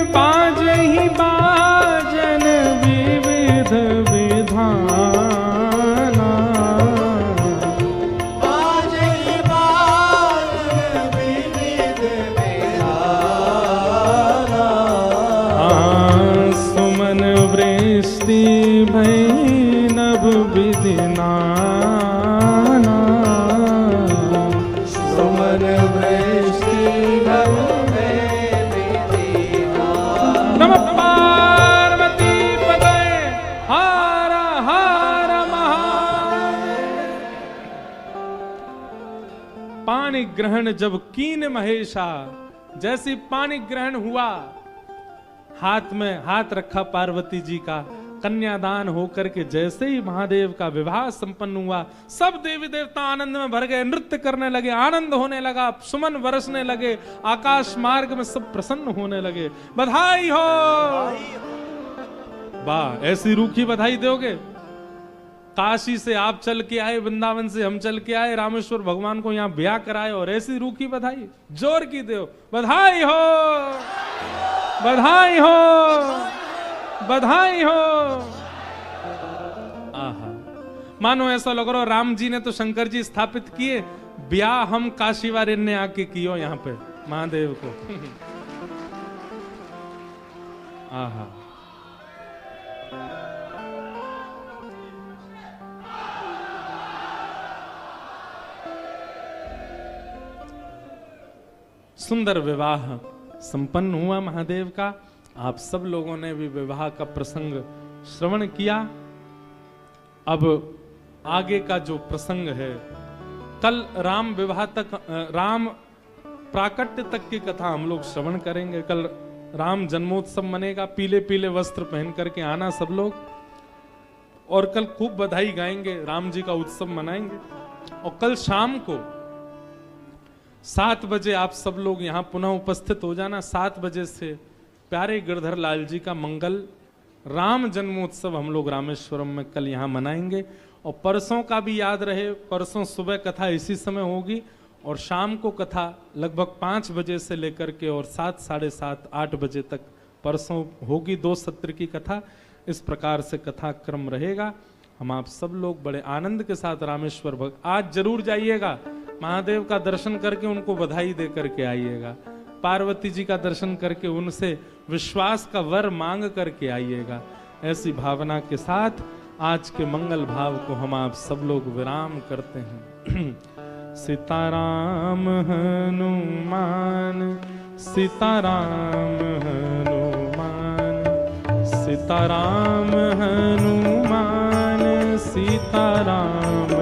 बाजहि बाजन विविध विधाना, बाजहि बाजन विविध विधाना, सुमन वृष्टि भई नभ विधिनाना, सुमन वृष्टि नभ भय विधिनाना। नमः पार्वती पते हर हर महादेव। पानी ग्रहण जब कीन महेशा, जैसी पानी ग्रहण हुआ, हाथ में हाथ रखा पार्वती जी का, कन्यादान होकर के जैसे ही महादेव का विवाह संपन्न हुआ, सब देवी देवता आनंद में भर गए, नृत्य करने लगे, आनंद होने लगा, सुमन बरसने लगे, आकाश मार्ग में सब प्रसन्न होने लगे। बधाई हो। वाह, ऐसी रूखी बधाई दोगे? काशी से आप चल के आए, वृंदावन से हम चल के आए, रामेश्वर भगवान को यहाँ ब्याह कराए और ऐसी रूखी बधाई जोर की दो। बधाई हो, बधाई हो, बधाई हो। आहा, मानो ऐसा लग रहा राम जी ने तो शंकर जी स्थापित किए, ब्याह हम काशी वाले ने आके कियो यहाँ पे महादेव को। आहा, सुंदर विवाह संपन्न हुआ महादेव का। आप सब लोगों ने भी विवाह का प्रसंग श्रवण किया। अब आगे का जो प्रसंग है, कल राम विवाह तक, राम प्राकट्य तक की कथा हम लोग श्रवण करेंगे। कल राम जन्मोत्सव मनेगा, पीले पीले वस्त्र पहन करके आना सब लोग, और कल खूब बधाई गाएंगे, राम जी का उत्सव मनाएंगे। और कल शाम को 7 बजे आप सब लोग यहाँ पुनः उपस्थित हो जाना। 7 बजे से प्यारे गिरधर लाल जी का मंगल राम जन्मोत्सव हम लोग रामेश्वरम में कल यहाँ मनाएंगे। और परसों का भी याद रहे, परसों सुबह कथा इसी समय होगी और शाम को कथा लगभग 5 बजे से लेकर के और 7, साढ़े 7, 8 बजे तक परसों होगी 2 सत्र की कथा। इस प्रकार से कथा क्रम रहेगा। हम आप सब लोग बड़े आनंद के साथ रामेश्वर भक्त आज जरूर जाइएगा, महादेव का दर्शन करके उनको बधाई दे करके आइएगा, पार्वती जी का दर्शन करके उनसे विश्वास का वर मांग करके आइएगा। ऐसी भावना के साथ आज के मंगल भाव को हम आप सब लोग विराम करते हैं। सीताराम हनुमान, सीताराम हनुमान, सीताराम हनुमान, सीताराम